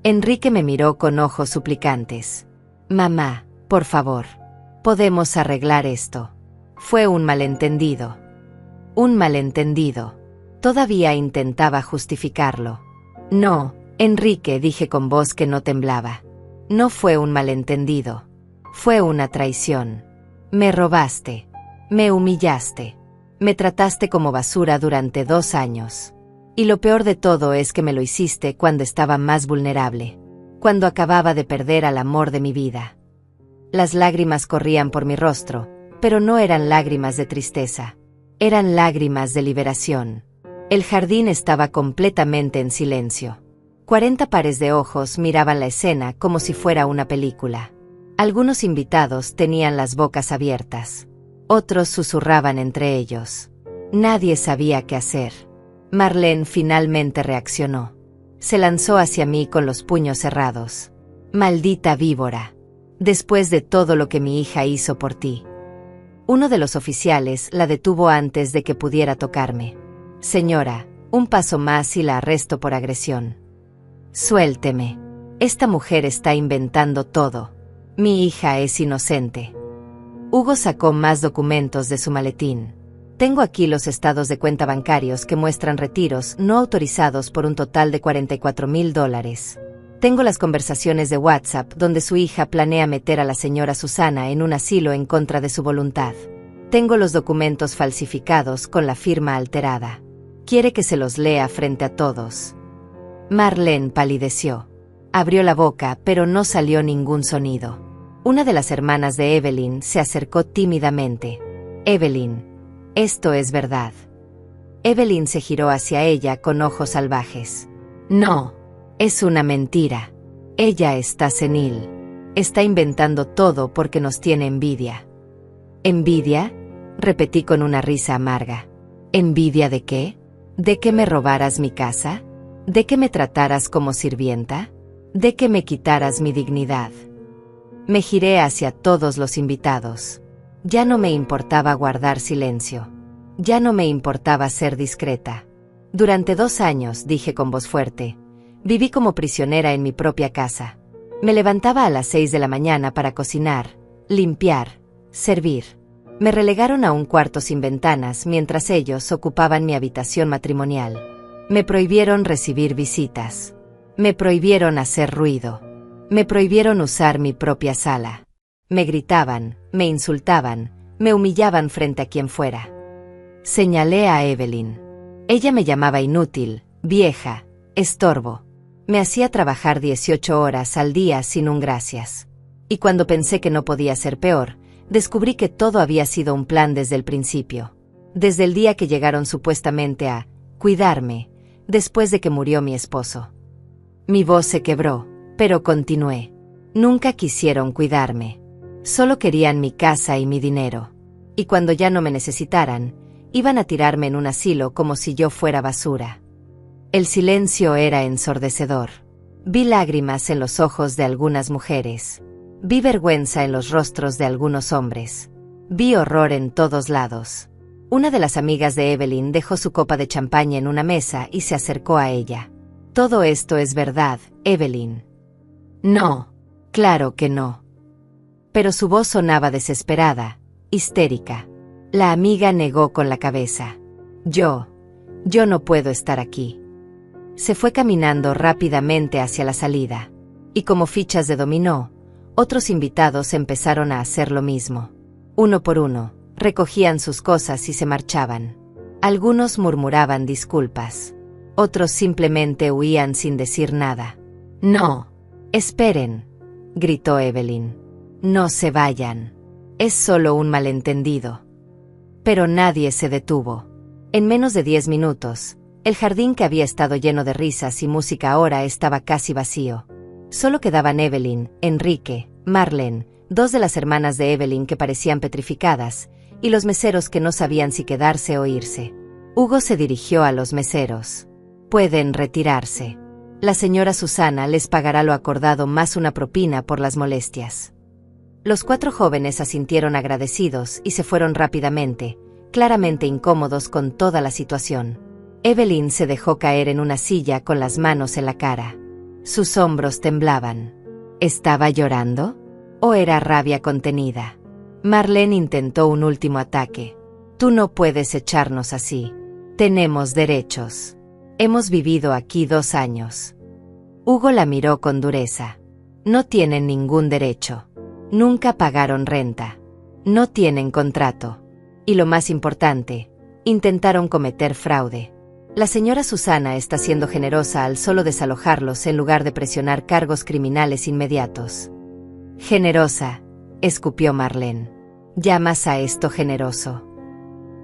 Enrique me miró con ojos suplicantes. Mamá, por favor. Podemos arreglar esto. Fue un malentendido. Un malentendido. Todavía intentaba justificarlo. No, Enrique, dije con voz que no temblaba. No fue un malentendido. Fue una traición. Me robaste. Me humillaste. Me trataste como basura durante 2 años. Y lo peor de todo es que me lo hiciste cuando estaba más vulnerable. Cuando acababa de perder al amor de mi vida. Las lágrimas corrían por mi rostro, pero no eran lágrimas de tristeza. Eran lágrimas de liberación. El jardín estaba completamente en silencio. 40 pares de ojos miraban la escena como si fuera una película. Algunos invitados tenían las bocas abiertas. Otros susurraban entre ellos. Nadie sabía qué hacer. Marlene finalmente reaccionó. Se lanzó hacia mí con los puños cerrados. Maldita víbora. Después de todo lo que mi hija hizo por ti. Uno de los oficiales la detuvo antes de que pudiera tocarme. Señora, un paso más y la arresto por agresión. Suélteme. Esta mujer está inventando todo. Mi hija es inocente. Hugo sacó más documentos de su maletín. Tengo aquí los estados de cuenta bancarios que muestran retiros no autorizados por un total de $44,000. Tengo las conversaciones de WhatsApp donde su hija planea meter a la señora Susana en un asilo en contra de su voluntad. Tengo los documentos falsificados con la firma alterada. Quiere que se los lea frente a todos. Marlene palideció. Abrió la boca, pero no salió ningún sonido. Una de las hermanas de Evelyn se acercó tímidamente. Evelyn, esto es verdad. Evelyn se giró hacia ella con ojos salvajes. No, es una mentira. Ella está senil. Está inventando todo porque nos tiene envidia. ¿Envidia? Repetí con una risa amarga. ¿Envidia de qué? ¿De que me robaras mi casa? ¿De que me trataras como sirvienta? ¿De que me quitaras mi dignidad? Me giré hacia todos los invitados. Ya no me importaba guardar silencio. Ya no me importaba ser discreta. Durante 2 años, dije con voz fuerte, viví como prisionera en mi propia casa. Me levantaba a las 6 de la mañana para cocinar, limpiar, servir. Me relegaron a un cuarto sin ventanas mientras ellos ocupaban mi habitación matrimonial. Me prohibieron recibir visitas. Me prohibieron hacer ruido. Me prohibieron usar mi propia sala. Me gritaban, me insultaban, me humillaban frente a quien fuera. Señalé a Evelyn. Ella me llamaba inútil, vieja, estorbo. Me hacía trabajar 18 horas al día sin un gracias. Y cuando pensé que no podía ser peor, descubrí que todo había sido un plan desde el principio. Desde el día que llegaron supuestamente a cuidarme, después de que murió mi esposo. Mi voz se quebró, pero continué. Nunca quisieron cuidarme. Solo querían mi casa y mi dinero. Y cuando ya no me necesitaran, iban a tirarme en un asilo como si yo fuera basura. El silencio era ensordecedor. Vi lágrimas en los ojos de algunas mujeres. Vi vergüenza en los rostros de algunos hombres. Vi horror en todos lados. Una de las amigas de Evelyn dejó su copa de champaña en una mesa y se acercó a ella. «Todo esto es verdad, Evelyn». «No, claro que no». Pero su voz sonaba desesperada, histérica. La amiga negó con la cabeza. Yo no puedo estar aquí». Se fue caminando rápidamente hacia la salida. Y como fichas de dominó, otros invitados empezaron a hacer lo mismo. Uno por uno, recogían sus cosas y se marchaban. Algunos murmuraban disculpas. Otros simplemente huían sin decir nada. «No, esperen», gritó Evelyn. «No se vayan. Es solo un malentendido». Pero nadie se detuvo. En menos de 10 minutos, el jardín que había estado lleno de risas y música ahora estaba casi vacío. Solo quedaban Evelyn, Enrique, Marlene, dos de las hermanas de Evelyn que parecían petrificadas, y los meseros que no sabían si quedarse o irse. Hugo se dirigió a los meseros. «Pueden retirarse. La señora Susana les pagará lo acordado más una propina por las molestias». Los 4 jóvenes asintieron agradecidos y se fueron rápidamente, claramente incómodos con toda la situación. Evelyn se dejó caer en una silla con las manos en la cara. Sus hombros temblaban. ¿Estaba llorando? ¿O era rabia contenida? Marlene intentó un último ataque. «Tú no puedes echarnos así. Tenemos derechos. Hemos vivido aquí 2 años». Hugo la miró con dureza. «No tienen ningún derecho. Nunca pagaron renta. No tienen contrato. Y lo más importante, intentaron cometer fraude. La señora Susana está siendo generosa al solo desalojarlos en lugar de presionar cargos criminales inmediatos». «Generosa», escupió Marlene. «¿Llamas a esto generoso?»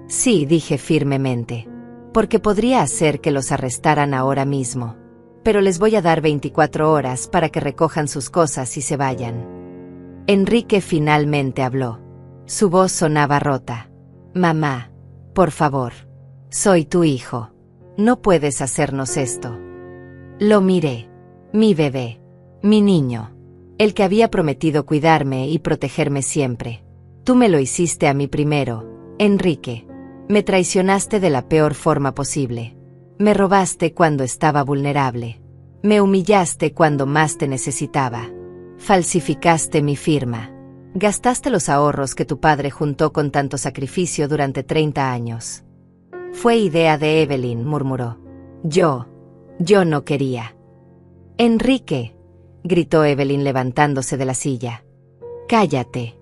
«Sí», dije firmemente. «Porque podría hacer que los arrestaran ahora mismo. Pero les voy a dar 24 horas para que recojan sus cosas y se vayan». Enrique finalmente habló. Su voz sonaba rota. «Mamá, por favor. Soy tu hijo. No puedes hacernos esto». Lo miré. Mi bebé. Mi niño. El que había prometido cuidarme y protegerme siempre. Tú me lo hiciste a mí primero, Enrique. Me traicionaste de la peor forma posible. Me robaste cuando estaba vulnerable. Me humillaste cuando más te necesitaba. Falsificaste mi firma. Gastaste los ahorros que tu padre juntó con tanto sacrificio durante 30 años. Fue idea de Evelyn, murmuró. Yo no quería. Enrique, gritó Evelyn levantándose de la silla. Cállate.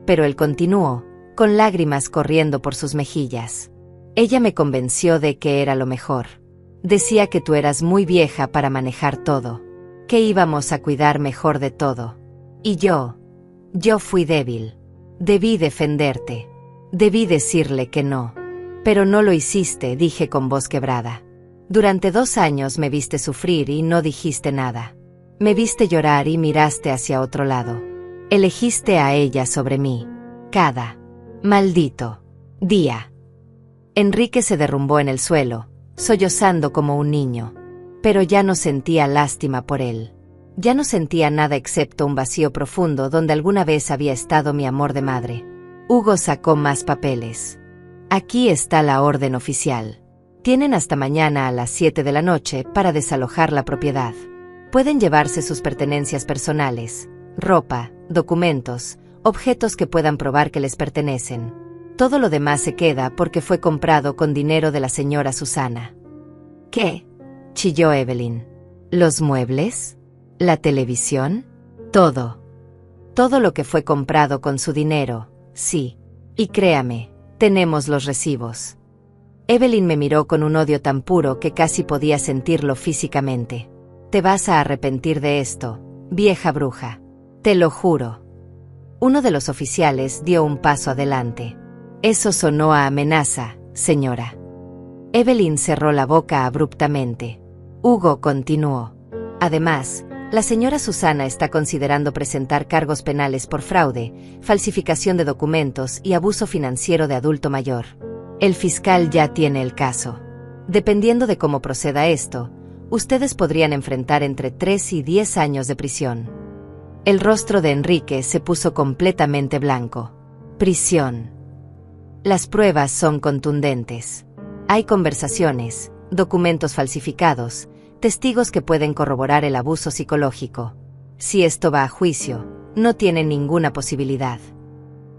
Pero él continuó, con lágrimas corriendo por sus mejillas. Ella me convenció de que era lo mejor. Decía que tú eras muy vieja para manejar todo. Que íbamos a cuidar mejor de todo. Y yo fui débil. Debí defenderte. Debí decirle que no. Pero no lo hiciste, dije con voz quebrada. Durante 2 años me viste sufrir y no dijiste nada. Me viste llorar y miraste hacia otro lado. Elegiste a ella sobre mí. Cada maldito día. Enrique se derrumbó en el suelo, sollozando como un niño. Pero ya no sentía lástima por él. Ya no sentía nada excepto un vacío profundo donde alguna vez había estado mi amor de madre. Hugo sacó más papeles. Aquí está la orden oficial. Tienen hasta mañana a las 7 de la noche para desalojar la propiedad. Pueden llevarse sus pertenencias personales, ropa, documentos, objetos que puedan probar que les pertenecen. Todo lo demás se queda porque fue comprado con dinero de la señora Susana. ¿Qué? Chilló Evelyn. ¿Los muebles? ¿La televisión? Todo. Todo lo que fue comprado con su dinero, sí. Y créame, tenemos los recibos. Evelyn me miró con un odio tan puro que casi podía sentirlo físicamente. Te vas a arrepentir de esto, vieja bruja. Te lo juro. Uno de los oficiales dio un paso adelante. Eso sonó a amenaza, señora. Evelyn cerró la boca abruptamente. Hugo continuó. Además, la señora Susana está considerando presentar cargos penales por fraude, falsificación de documentos y abuso financiero de adulto mayor. El fiscal ya tiene el caso. Dependiendo de cómo proceda esto, ustedes podrían enfrentar entre 3 y 10 años de prisión. El rostro de Enrique se puso completamente blanco. Prisión. Las pruebas son contundentes. Hay conversaciones, documentos falsificados, testigos que pueden corroborar el abuso psicológico. Si esto va a juicio, no tiene ninguna posibilidad.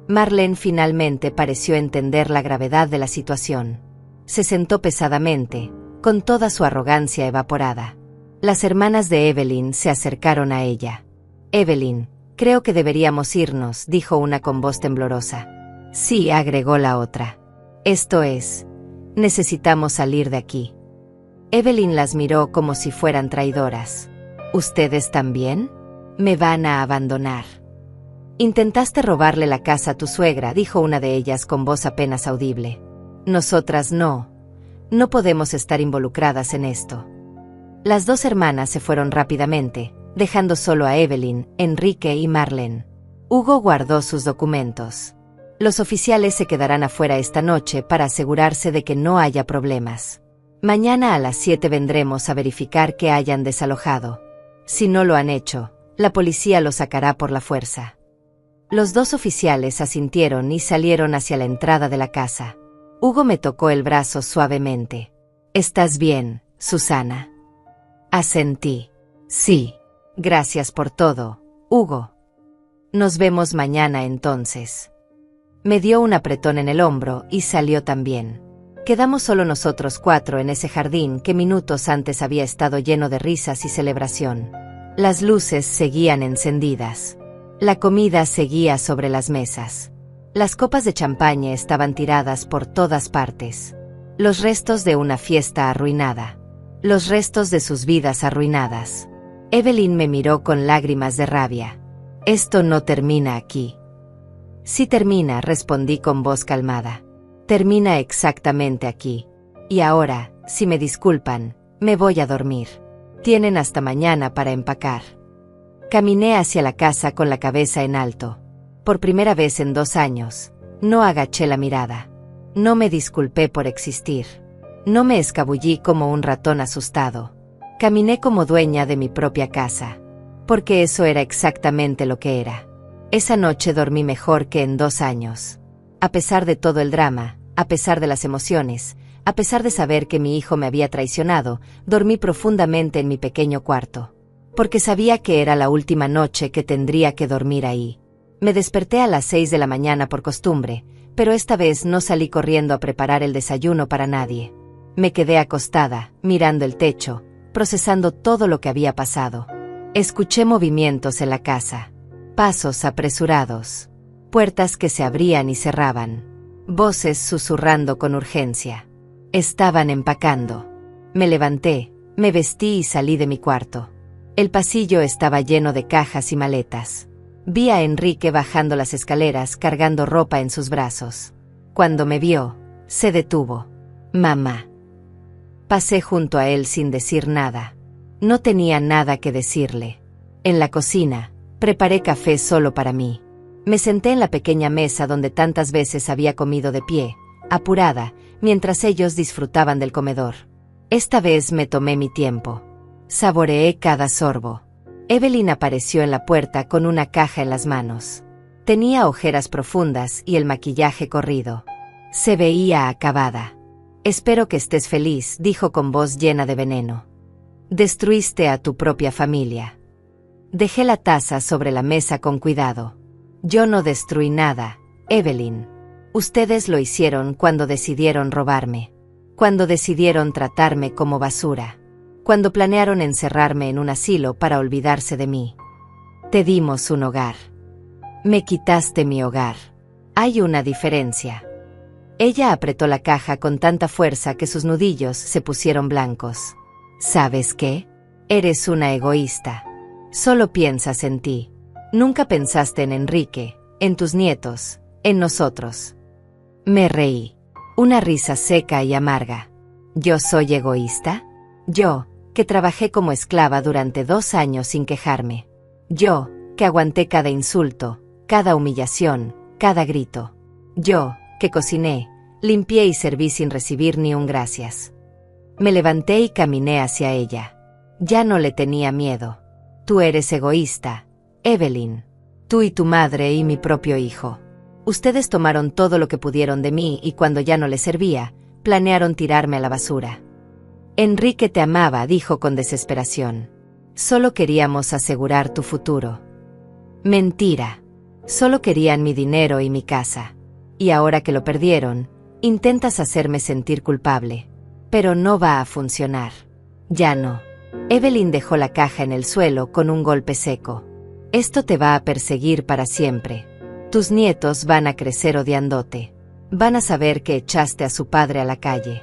Marlene finalmente pareció entender la gravedad de la situación. Se sentó pesadamente, con toda su arrogancia evaporada. Las hermanas de Evelyn se acercaron a ella. Evelyn, creo que deberíamos irnos, dijo una con voz temblorosa. Sí, agregó la otra. Esto es, necesitamos salir de aquí. Evelyn las miró como si fueran traidoras. ¿Ustedes también? Me van a abandonar. Intentaste robarle la casa a tu suegra, dijo una de ellas con voz apenas audible. Nosotras no. No podemos estar involucradas en esto. Las dos hermanas se fueron rápidamente, dejando solo a Evelyn, Enrique y Marlene. Hugo guardó sus documentos. Los oficiales se quedarán afuera esta noche para asegurarse de que no haya problemas. Mañana a las 7 vendremos a verificar que hayan desalojado. Si no lo han hecho, la policía lo sacará por la fuerza. Los dos oficiales asintieron y salieron hacia la entrada de la casa. Hugo me tocó el brazo suavemente. ¿Estás bien, Susana? Asentí. Sí. Gracias por todo, Hugo. Nos vemos mañana entonces. Me dio un apretón en el hombro y salió también. Quedamos solo nosotros 4 en ese jardín que minutos antes había estado lleno de risas y celebración. Las luces seguían encendidas. La comida seguía sobre las mesas. Las copas de champaña estaban tiradas por todas partes. Los restos de una fiesta arruinada. Los restos de sus vidas arruinadas. Evelyn me miró con lágrimas de rabia. Esto no termina aquí. Sí termina, respondí con voz calmada. Termina exactamente aquí. Y ahora, si me disculpan, me voy a dormir. Tienen hasta mañana para empacar. Caminé hacia la casa con la cabeza en alto. Por primera vez en 2 años, no agaché la mirada. No me disculpé por existir. No me escabullí como un ratón asustado. Caminé como dueña de mi propia casa. Porque eso era exactamente lo que era. Esa noche dormí mejor que en 2 años. A pesar de todo el drama, a pesar de las emociones, a pesar de saber que mi hijo me había traicionado, dormí profundamente en mi pequeño cuarto. Porque sabía que era la última noche que tendría que dormir ahí. Me desperté a las 6 de la mañana por costumbre, pero esta vez no salí corriendo a preparar el desayuno para nadie. Me quedé acostada, mirando el techo, procesando todo lo que había pasado. Escuché movimientos en la casa. Pasos apresurados. Puertas que se abrían y cerraban. Voces susurrando con urgencia. Estaban empacando. Me levanté, me vestí y salí de mi cuarto. El pasillo estaba lleno de cajas y maletas. Vi a Enrique bajando las escaleras cargando ropa en sus brazos. Cuando me vio, se detuvo. Mamá. Pasé junto a él sin decir nada. No tenía nada que decirle. En la cocina, preparé café solo para mí. Me senté en la pequeña mesa donde tantas veces había comido de pie, apurada, mientras ellos disfrutaban del comedor. Esta vez me tomé mi tiempo. Saboreé cada sorbo. Evelyn apareció en la puerta con una caja en las manos. Tenía ojeras profundas y el maquillaje corrido. Se veía acabada. Espero que estés feliz, dijo con voz llena de veneno. Destruiste a tu propia familia. Dejé la taza sobre la mesa con cuidado. Yo no destruí nada, Evelyn. Ustedes lo hicieron cuando decidieron robarme. Cuando decidieron tratarme como basura. Cuando planearon encerrarme en un asilo para olvidarse de mí. Te dimos un hogar. Me quitaste mi hogar. Hay una diferencia. Ella apretó la caja con tanta fuerza que sus nudillos se pusieron blancos. ¿Sabes qué? Eres una egoísta. Solo piensas en ti. Nunca pensaste en Enrique, en tus nietos, en nosotros. Me reí. Una risa seca y amarga. ¿Yo soy egoísta? Yo, que trabajé como esclava durante 2 años sin quejarme. Yo, que aguanté cada insulto, cada humillación, cada grito. Yo, que cociné, limpié y serví sin recibir ni un gracias. Me levanté y caminé hacia ella. Ya no le tenía miedo. Tú eres egoísta, Evelyn. Tú y tu madre y mi propio hijo. Ustedes tomaron todo lo que pudieron de mí y cuando ya no les servía, planearon tirarme a la basura. Enrique te amaba, dijo con desesperación. Solo queríamos asegurar tu futuro. Mentira. Solo querían mi dinero y mi casa. Y ahora que lo perdieron, intentas hacerme sentir culpable. Pero no va a funcionar. Ya no. Evelyn dejó la caja en el suelo con un golpe seco. Esto te va a perseguir para siempre. Tus nietos van a crecer odiándote. Van a saber que echaste a su padre a la calle.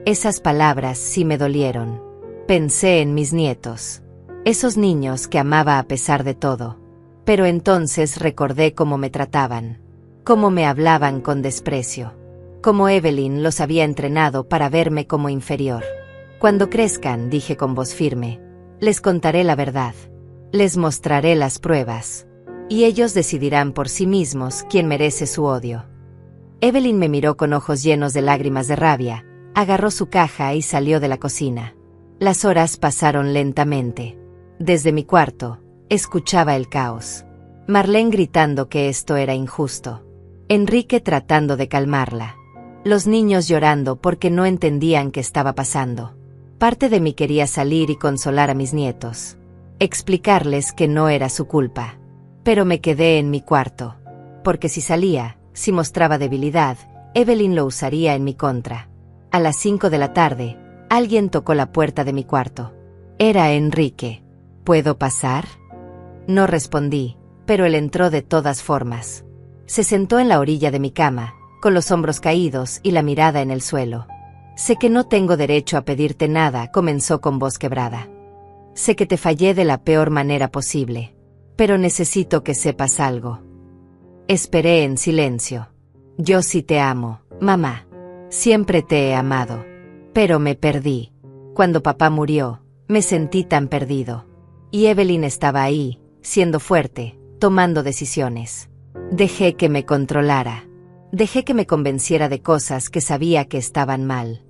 Esas palabras sí me dolieron. Pensé en mis nietos. Esos niños que amaba a pesar de todo. Pero entonces recordé cómo me trataban. Cómo me hablaban con desprecio. Cómo Evelyn los había entrenado para verme como inferior. Cuando crezcan, dije con voz firme, les contaré la verdad. Les mostraré las pruebas. Y ellos decidirán por sí mismos quién merece su odio. Evelyn me miró con ojos llenos de lágrimas de rabia, agarró su caja y salió de la cocina. Las horas pasaron lentamente. Desde mi cuarto, escuchaba el caos. Marlene gritando que esto era injusto. Enrique tratando de calmarla. Los niños llorando porque no entendían qué estaba pasando. Parte de mí quería salir y consolar a mis nietos. Explicarles que no era su culpa. Pero me quedé en mi cuarto. Porque si salía, si mostraba debilidad, Evelyn lo usaría en mi contra. A las 5 de la tarde, alguien tocó la puerta de mi cuarto. Era Enrique. ¿Puedo pasar? No respondí, pero él entró de todas formas. Se sentó en la orilla de mi cama, con los hombros caídos y la mirada en el suelo. Sé que no tengo derecho a pedirte nada, comenzó con voz quebrada. Sé que te fallé de la peor manera posible. Pero necesito que sepas algo. Esperé en silencio. Yo sí te amo, mamá. Siempre te he amado. Pero me perdí. Cuando papá murió, me sentí tan perdido. Y Evelyn estaba ahí, siendo fuerte, tomando decisiones. Dejé que me controlara. Dejé que me convenciera de cosas que sabía que estaban mal.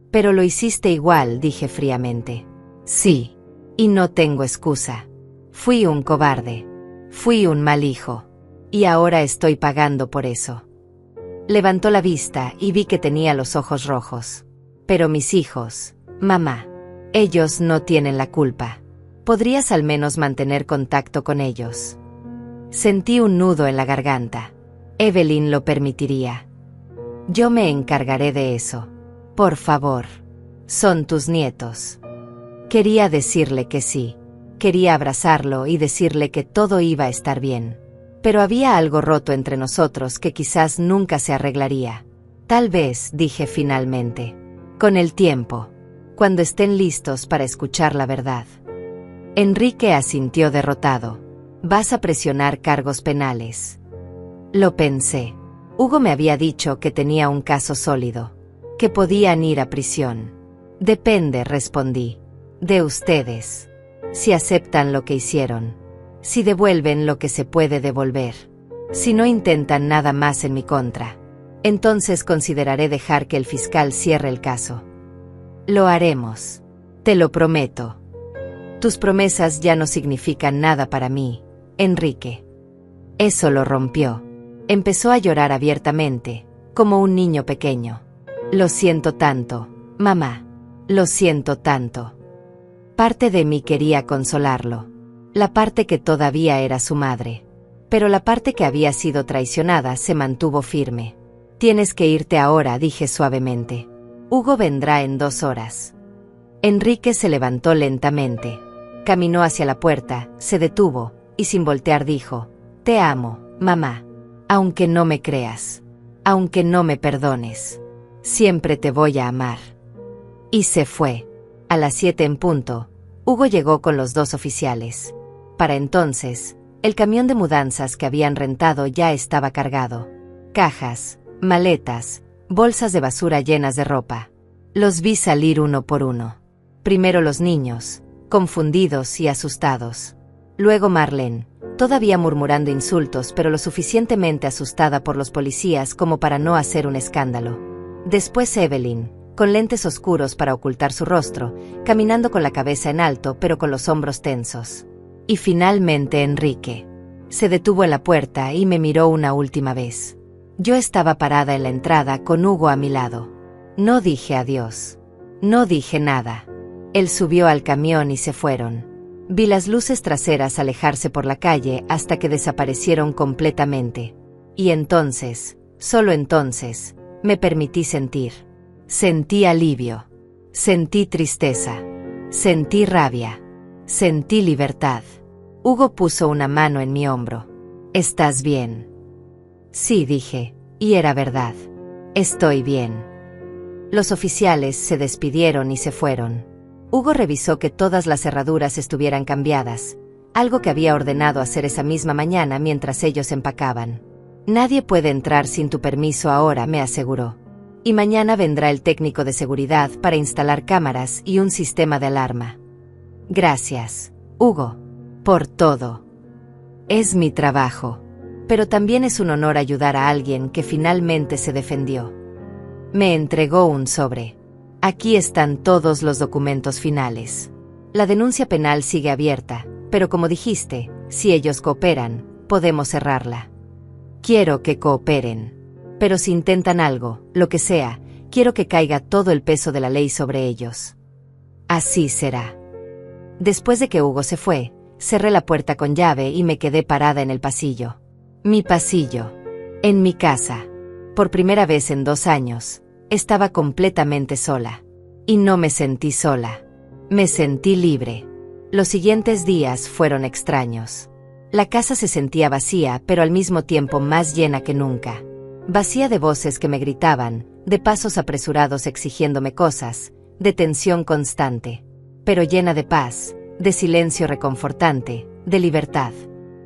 Pero lo hiciste igual, dije fríamente. Sí. Y no tengo excusa. Fui un cobarde. Fui un mal hijo. Y ahora estoy pagando por eso. Levantó la vista y vi que tenía los ojos rojos. Pero mis hijos, mamá, ellos no tienen la culpa. ¿Podrías al menos mantener contacto con ellos? Sentí un nudo en la garganta. Evelyn lo permitiría. Yo me encargaré de eso. Por favor. Son tus nietos. Quería decirle que sí. Quería abrazarlo y decirle que todo iba a estar bien. Pero había algo roto entre nosotros que quizás nunca se arreglaría. Tal vez, dije finalmente. Con el tiempo. Cuando estén listos para escuchar la verdad. Enrique asintió derrotado. Vas a presionar cargos penales. Lo pensé. Hugo me había dicho que tenía un caso sólido. Que podían ir a prisión. Depende, respondí. De ustedes. Si aceptan lo que hicieron. Si devuelven lo que se puede devolver. Si no intentan nada más en mi contra. Entonces consideraré dejar que el fiscal cierre el caso. Lo haremos. Te lo prometo. Tus promesas ya no significan nada para mí, Enrique. Eso lo rompió. Empezó a llorar abiertamente, como un niño pequeño. Lo siento tanto, mamá. Lo siento tanto. Parte de mí quería consolarlo. La parte que todavía era su madre. Pero la parte que había sido traicionada se mantuvo firme. Tienes que irte ahora, dije suavemente. Hugo vendrá en 2 horas. Enrique se levantó lentamente. Caminó hacia la puerta, se detuvo, y sin voltear dijo, Te amo, mamá. Aunque no me creas. Aunque no me perdones. Siempre te voy a amar. Y se fue. A las 7 en punto, Hugo llegó con los 2 oficiales. Para entonces, el camión de mudanzas que habían rentado ya estaba cargado. Cajas, maletas, bolsas de basura llenas de ropa. Los vi salir uno por uno. Primero los niños, confundidos y asustados. Luego Marlene, todavía murmurando insultos pero lo suficientemente asustada por los policías como para no hacer un escándalo. Después Evelyn, con lentes oscuros para ocultar su rostro, caminando con la cabeza en alto pero con los hombros tensos. Y finalmente Enrique. Se detuvo en la puerta y me miró una última vez. Yo estaba parada en la entrada con Hugo a mi lado. No dije adiós. No dije nada. Él subió al camión y se fueron. Vi las luces traseras alejarse por la calle hasta que desaparecieron completamente. Y entonces, solo entonces, me permití sentir. Sentí alivio. Sentí tristeza. Sentí rabia. Sentí libertad. Hugo puso una mano en mi hombro. ¿Estás bien? Sí, dije, y era verdad. Estoy bien. Los oficiales se despidieron y se fueron. Hugo revisó que todas las cerraduras estuvieran cambiadas, algo que había ordenado hacer esa misma mañana mientras ellos empacaban. Nadie puede entrar sin tu permiso ahora, me aseguró. Y mañana vendrá el técnico de seguridad para instalar cámaras y un sistema de alarma. Gracias, Hugo, por todo. Es mi trabajo, pero también es un honor ayudar a alguien que finalmente se defendió. Me entregó un sobre. Aquí están todos los documentos finales. La denuncia penal sigue abierta, pero como dijiste, si ellos cooperan, podemos cerrarla. Quiero que cooperen. Pero si intentan algo, lo que sea, quiero que caiga todo el peso de la ley sobre ellos. Así será. Después de que Hugo se fue, cerré la puerta con llave y me quedé parada en el pasillo. Mi pasillo. En mi casa. Por primera vez en 2 años, estaba completamente sola. Y no me sentí sola. Me sentí libre. Los siguientes días fueron extraños. La casa se sentía vacía, pero al mismo tiempo más llena que nunca. Vacía de voces que me gritaban, de pasos apresurados exigiéndome cosas, de tensión constante. Pero llena de paz, de silencio reconfortante, de libertad.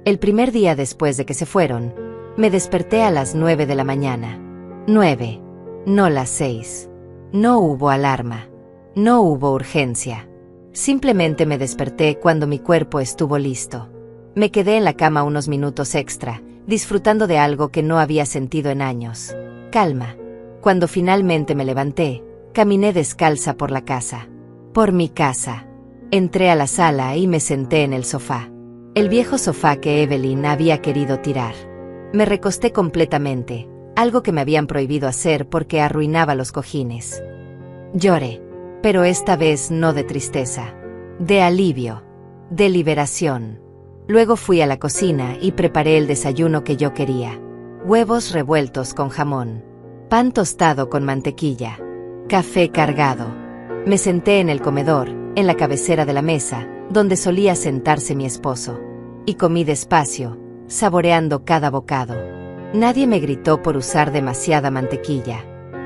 El primer día después de que se fueron, me desperté a las 9 de la mañana. 9. No las 6. No hubo alarma. No hubo urgencia. Simplemente me desperté cuando mi cuerpo estuvo listo. Me quedé en la cama unos minutos extra, disfrutando de algo que no había sentido en años. Calma. Cuando finalmente me levanté, caminé descalza por la casa. Por mi casa. Entré a la sala y me senté en el sofá. El viejo sofá que Evelyn había querido tirar. Me recosté completamente, algo que me habían prohibido hacer porque arruinaba los cojines. Lloré, pero esta vez no de tristeza, de alivio, de liberación. Luego fui a la cocina y preparé el desayuno que yo quería. Huevos revueltos con jamón, pan tostado con mantequilla, café cargado. Me senté en el comedor, en la cabecera de la mesa, donde solía sentarse mi esposo. Y comí despacio, saboreando cada bocado. Nadie me gritó por usar demasiada mantequilla.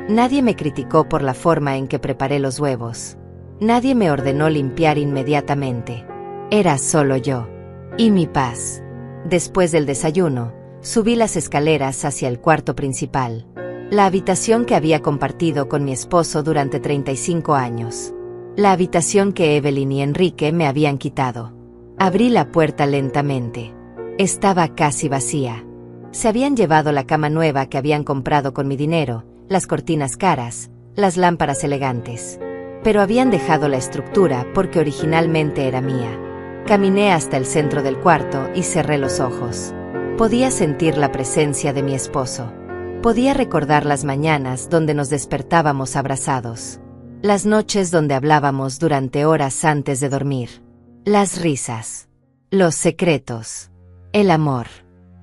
Nadie me criticó por la forma en que preparé los huevos. Nadie me ordenó limpiar inmediatamente. Era solo yo. Y mi paz. Después del desayuno, subí las escaleras hacia el cuarto principal. La habitación que había compartido con mi esposo durante 35 años. La habitación que Evelyn y Enrique me habían quitado. Abrí la puerta lentamente. Estaba casi vacía. Se habían llevado la cama nueva que habían comprado con mi dinero, las cortinas caras, las lámparas elegantes. Pero habían dejado la estructura porque originalmente era mía. Caminé hasta el centro del cuarto y cerré los ojos. Podía sentir la presencia de mi esposo. Podía recordar las mañanas donde nos despertábamos abrazados. Las noches donde hablábamos durante horas antes de dormir. Las risas. Los secretos. El amor.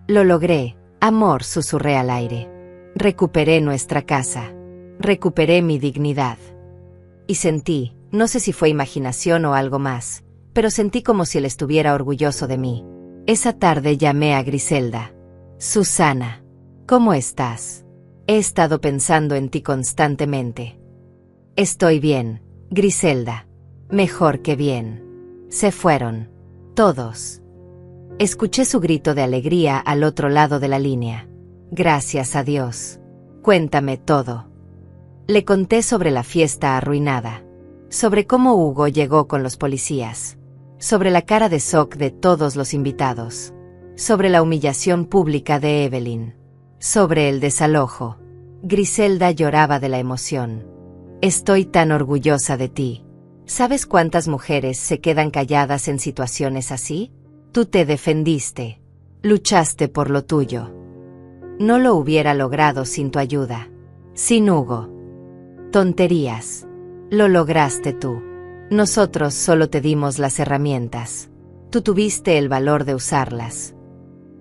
Lo logré, amor, susurré al aire. Recuperé nuestra casa. Recuperé mi dignidad. Y sentí, no sé si fue imaginación o algo más, pero sentí como si él estuviera orgulloso de mí. Esa tarde llamé a Griselda. Susana, ¿cómo estás? He estado pensando en ti constantemente. Estoy bien, Griselda. Mejor que bien. Se fueron. Todos. Escuché su grito de alegría al otro lado de la línea. Gracias a Dios. Cuéntame todo. Le conté sobre la fiesta arruinada. Sobre cómo Hugo llegó con los policías. Sobre la cara de shock de todos los invitados. Sobre la humillación pública de Evelyn. Sobre el desalojo. Griselda lloraba de la emoción. Estoy tan orgullosa de ti. ¿Sabes cuántas mujeres se quedan calladas en situaciones así? Tú te defendiste. Luchaste por lo tuyo. No lo hubiera logrado sin tu ayuda. Sin Hugo. Tonterías. Lo lograste tú. Nosotros solo te dimos las herramientas. Tú tuviste el valor de usarlas.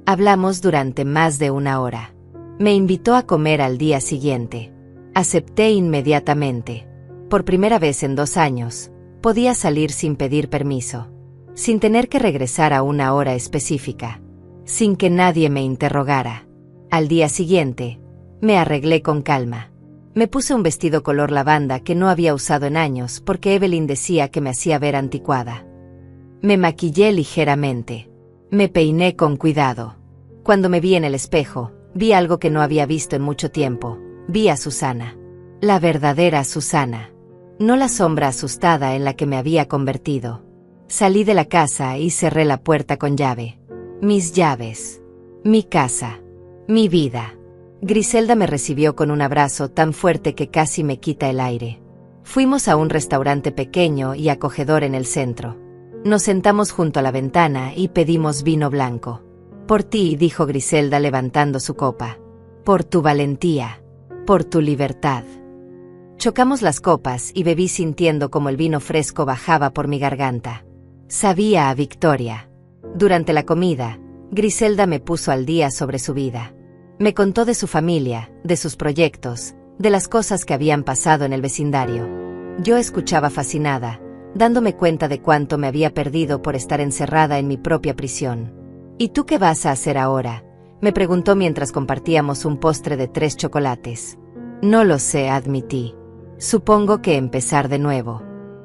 Hablamos durante más de 1 hora. Me invitó a comer al día siguiente. Acepté inmediatamente. Por primera vez en 2 años, podía salir sin pedir permiso. Sin tener que regresar a 1 hora específica. Sin que nadie me interrogara. Al día siguiente, me arreglé con calma. Me puse un vestido color lavanda que no había usado en años porque Evelyn decía que me hacía ver anticuada. Me maquillé ligeramente. Me peiné con cuidado. Cuando me vi en el espejo, vi algo que no había visto en mucho tiempo. Vi a Susana. La verdadera Susana. No la sombra asustada en la que me había convertido. Salí de la casa y cerré la puerta con llave. Mis llaves. Mi casa. Mi vida. Griselda me recibió con un abrazo tan fuerte que casi me quita el aire. Fuimos a un restaurante pequeño y acogedor en el centro. Nos sentamos junto a la ventana y pedimos vino blanco. Por ti, dijo Griselda levantando su copa. Por tu valentía. Por tu libertad. Chocamos las copas y bebí sintiendo como el vino fresco bajaba por mi garganta. Sabía a victoria. Durante la comida, Griselda me puso al día sobre su vida. Me contó de su familia, de sus proyectos, de las cosas que habían pasado en el vecindario. Yo escuchaba fascinada, dándome cuenta de cuánto me había perdido por estar encerrada en mi propia prisión. ¿Y tú qué vas a hacer ahora?, me preguntó mientras compartíamos un postre de 3 chocolates. No lo sé, admití. Supongo que empezar de nuevo.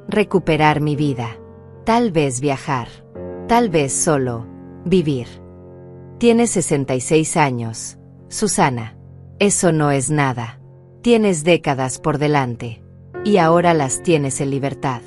Recuperar mi vida. Tal vez viajar. Tal vez solo vivir. Tienes 66 años, Susana. Eso no es nada. Tienes décadas por delante. Y ahora las tienes en libertad.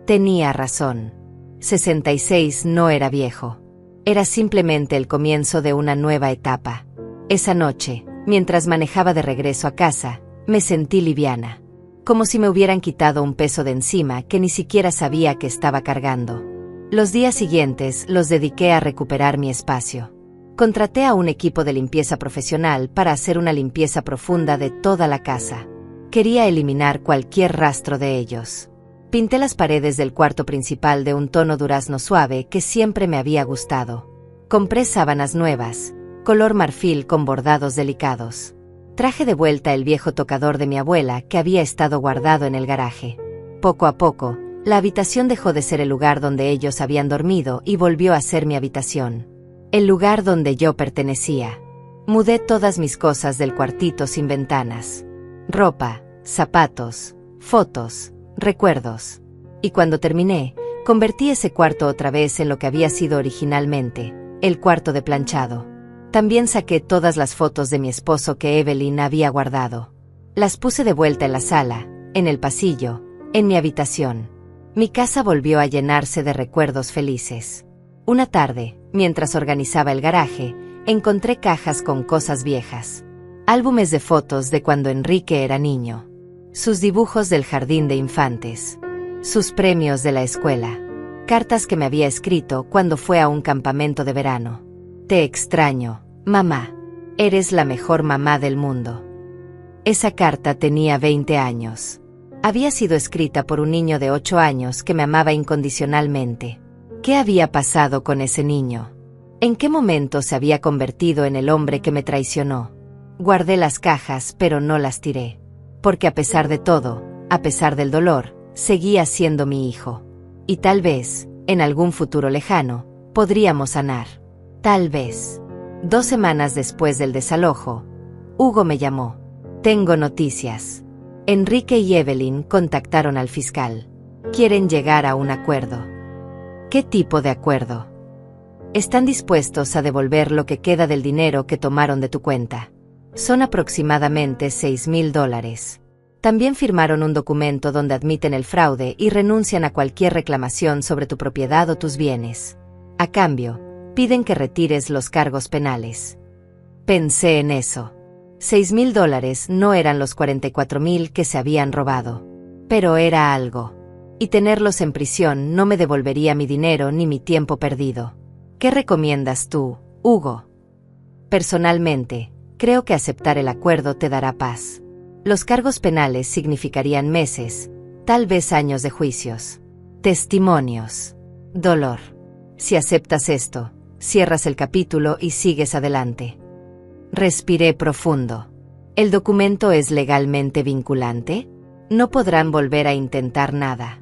Tenía razón. 66 no era viejo. Era simplemente el comienzo de una nueva etapa. Esa noche, mientras manejaba de regreso a casa, me sentí liviana. Como si me hubieran quitado un peso de encima que ni siquiera sabía que estaba cargando. Los días siguientes los dediqué a recuperar mi espacio. Contraté a un equipo de limpieza profesional para hacer una limpieza profunda de toda la casa. Quería eliminar cualquier rastro de ellos. Pinté las paredes del cuarto principal de un tono durazno suave que siempre me había gustado. Compré sábanas nuevas, color marfil con bordados delicados. Traje de vuelta el viejo tocador de mi abuela que había estado guardado en el garaje. Poco a poco, la habitación dejó de ser el lugar donde ellos habían dormido y volvió a ser mi habitación. El lugar donde yo pertenecía. Mudé todas mis cosas del cuartito sin ventanas. Ropa, zapatos, fotos, recuerdos. Y cuando terminé, convertí ese cuarto otra vez en lo que había sido originalmente, el cuarto de planchado. También saqué todas las fotos de mi esposo que Evelyn había guardado. Las puse de vuelta en la sala, en el pasillo, en mi habitación. Mi casa volvió a llenarse de recuerdos felices. Una tarde, mientras organizaba el garaje, encontré cajas con cosas viejas. Álbumes de fotos de cuando Enrique era niño. Sus dibujos del jardín de infantes. Sus premios de la escuela. Cartas que me había escrito cuando fue a un campamento de verano. Te extraño, mamá. Eres la mejor mamá del mundo. Esa carta tenía 20 años. Había sido escrita por un niño de 8 años que me amaba incondicionalmente. ¿Qué había pasado con ese niño? ¿En qué momento se había convertido en el hombre que me traicionó? Guardé las cajas, pero no las tiré. Porque a pesar de todo, a pesar del dolor, seguía siendo mi hijo. Y tal vez, en algún futuro lejano, podríamos sanar. Tal vez. 2 semanas después del desalojo, Hugo me llamó. Tengo noticias. Enrique y Evelyn contactaron al fiscal. Quieren llegar a un acuerdo. ¿Qué tipo de acuerdo? Están dispuestos a devolver lo que queda del dinero que tomaron de tu cuenta. Son aproximadamente $6,000. También firmaron un documento donde admiten el fraude y renuncian a cualquier reclamación sobre tu propiedad o tus bienes. A cambio, piden que retires los cargos penales. Pensé en eso. $6,000 no eran los 44,000 que se habían robado. Pero era algo. Y tenerlos en prisión no me devolvería mi dinero ni mi tiempo perdido. ¿Qué recomiendas tú, Hugo? Personalmente, creo que aceptar el acuerdo te dará paz. Los cargos penales significarían meses, tal vez años de juicios, testimonios, dolor. Si aceptas esto, cierras el capítulo y sigues adelante. Respiré profundo. ¿El documento es legalmente vinculante? No podrán volver a intentar nada.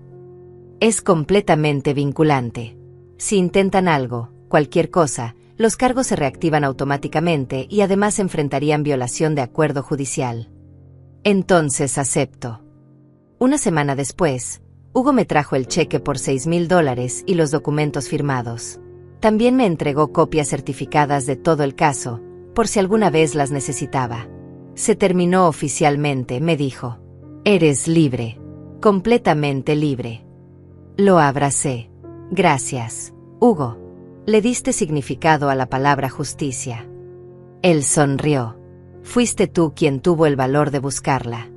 Es completamente vinculante. Si intentan algo, cualquier cosa, los cargos se reactivan automáticamente y además enfrentarían violación de acuerdo judicial. Entonces acepto. Una semana después, Hugo me trajo el cheque por $6,000 y los documentos firmados. También me entregó copias certificadas de todo el caso, por si alguna vez las necesitaba. Se terminó oficialmente, me dijo. Eres libre. Completamente libre. Lo abracé. Gracias, Hugo. Le diste significado a la palabra justicia. Él sonrió. Fuiste tú quien tuvo el valor de buscarla.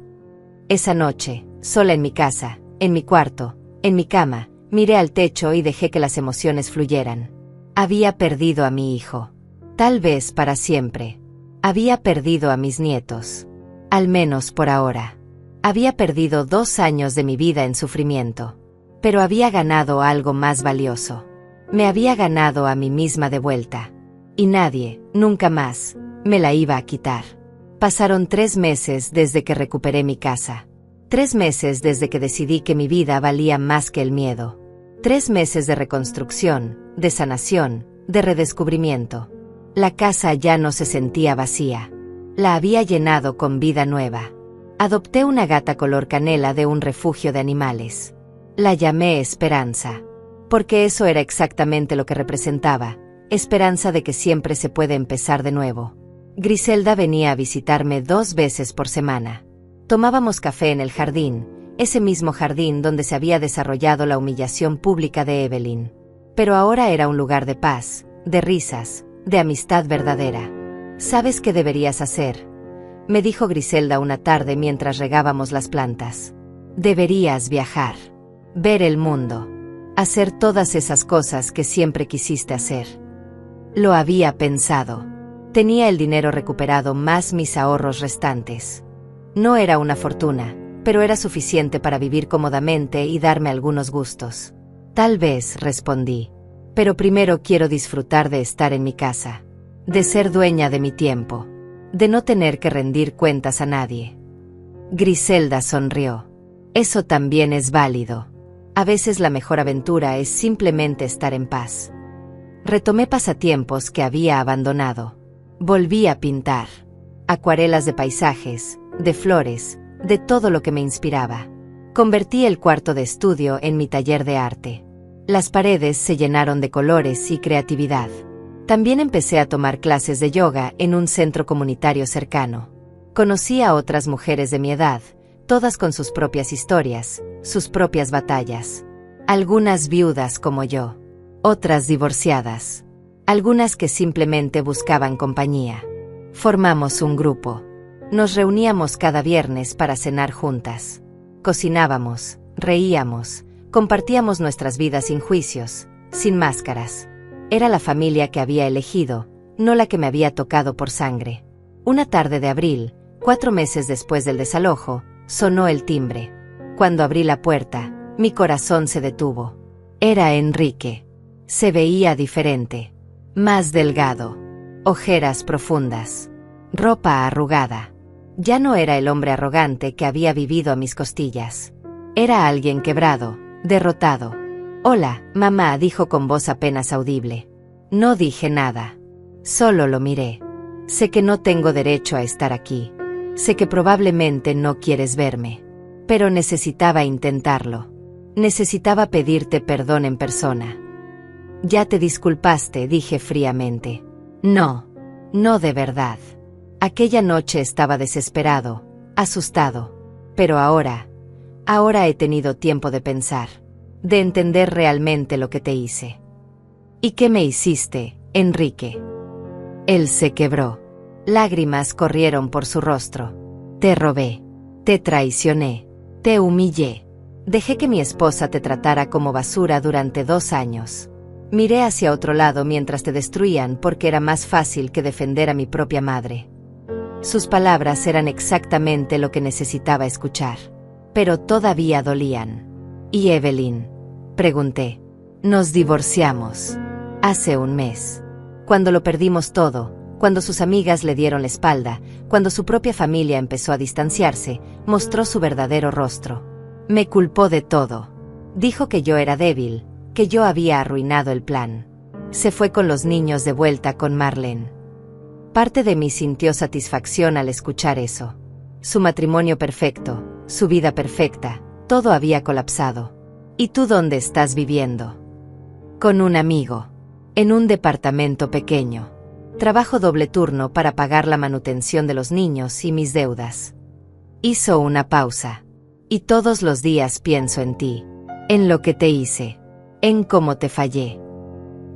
Esa noche, sola en mi casa, en mi cuarto, en mi cama, miré al techo y dejé que las emociones fluyeran. Había perdido a mi hijo. Tal vez para siempre. Había perdido a mis nietos. Al menos por ahora. Había perdido 2 años de mi vida en sufrimiento. Pero había ganado algo más valioso. Me había ganado a mí misma de vuelta. Y nadie, nunca más, me la iba a quitar. Pasaron 3 meses desde que recuperé mi casa. 3 meses desde que decidí que mi vida valía más que el miedo. 3 meses de reconstrucción, de sanación, de redescubrimiento. La casa ya no se sentía vacía. La había llenado con vida nueva. Adopté una gata color canela de un refugio de animales. La llamé Esperanza. Porque eso era exactamente lo que representaba, esperanza de que siempre se puede empezar de nuevo. Griselda venía a visitarme 2 veces por semana. Tomábamos café en el jardín, ese mismo jardín donde se había desarrollado la humillación pública de Evelyn. Pero ahora era un lugar de paz, de risas, de amistad verdadera. ¿Sabes qué deberías hacer?, me dijo Griselda una tarde mientras regábamos las plantas. Deberías viajar, ver el mundo, hacer todas esas cosas que siempre quisiste hacer. Lo había pensado. Tenía el dinero recuperado más mis ahorros restantes. No era una fortuna, pero era suficiente para vivir cómodamente y darme algunos gustos. Tal vez, respondí. Pero primero quiero disfrutar de estar en mi casa, de ser dueña de mi tiempo, de no tener que rendir cuentas a nadie. Griselda sonrió. Eso también es válido. A veces la mejor aventura es simplemente estar en paz. Retomé pasatiempos que había abandonado. Volví a pintar. Acuarelas de paisajes, de flores, de todo lo que me inspiraba. Convertí el cuarto de estudio en mi taller de arte. Las paredes se llenaron de colores y creatividad. También empecé a tomar clases de yoga en un centro comunitario cercano. Conocí a otras mujeres de mi edad, todas con sus propias historias, sus propias batallas. Algunas viudas como yo, otras divorciadas, algunas que simplemente buscaban compañía. Formamos un grupo. Nos reuníamos cada viernes para cenar juntas. Cocinábamos, reíamos, compartíamos nuestras vidas sin juicios, sin máscaras. Era la familia que había elegido, no la que me había tocado por sangre. Una tarde de abril, 4 meses después del desalojo, sonó el timbre. Cuando abrí la puerta, mi corazón se detuvo. Era Enrique. Se veía diferente. Más delgado. Ojeras profundas. Ropa arrugada. Ya no era el hombre arrogante que había vivido a mis costillas. Era alguien quebrado, derrotado. «Hola, mamá», dijo con voz apenas audible. No dije nada. Solo lo miré. Sé que no tengo derecho a estar aquí. Sé que probablemente no quieres verme. Pero necesitaba intentarlo. Necesitaba pedirte perdón en persona. Ya te disculpaste, dije fríamente. No, no de verdad. Aquella noche estaba desesperado, asustado. Pero ahora he tenido tiempo de pensar, de entender realmente lo que te hice. ¿Y qué me hiciste, Enrique? Él se quebró. Lágrimas corrieron por su rostro. Te robé. Te traicioné. Te humillé. Dejé que mi esposa te tratara como basura durante 2 años. Miré hacia otro lado mientras te destruían porque era más fácil que defender a mi propia madre. Sus palabras eran exactamente lo que necesitaba escuchar. Pero todavía dolían. ¿Y Evelyn? Pregunté. Nos divorciamos. Hace 1 mes. Cuando lo perdimos todo, cuando sus amigas le dieron la espalda, cuando su propia familia empezó a distanciarse, mostró su verdadero rostro. Me culpó de todo. Dijo que yo era débil, que yo había arruinado el plan. Se fue con los niños de vuelta con Marlene. Parte de mí sintió satisfacción al escuchar eso. Su matrimonio perfecto, su vida perfecta, todo había colapsado. ¿Y tú dónde estás viviendo? Con un amigo. En un departamento pequeño. Trabajo doble turno para pagar la manutención de los niños y mis deudas. Hizo una pausa. Y todos los días pienso en ti. En lo que te hice. En cómo te fallé.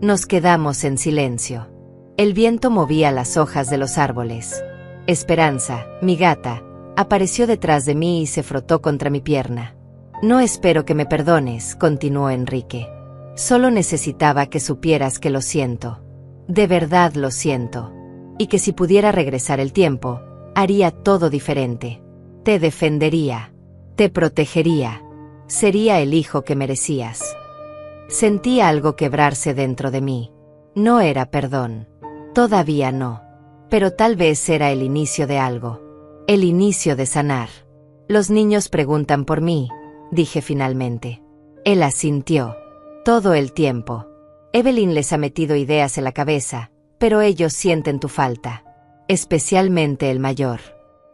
Nos quedamos en silencio. El viento movía las hojas de los árboles. Esperanza, mi gata, apareció detrás de mí y se frotó contra mi pierna. No espero que me perdones, continuó Enrique. Solo necesitaba que supieras que lo siento. De verdad lo siento. Y que si pudiera regresar el tiempo, haría todo diferente. Te defendería. Te protegería. Sería el hijo que merecías. Sentí algo quebrarse dentro de mí. No era perdón. Todavía no. Pero tal vez era el inicio de algo. El inicio de sanar. Los niños preguntan por mí, dije finalmente. Él asintió. Todo el tiempo. Evelyn les ha metido ideas en la cabeza, pero ellos sienten tu falta. Especialmente el mayor.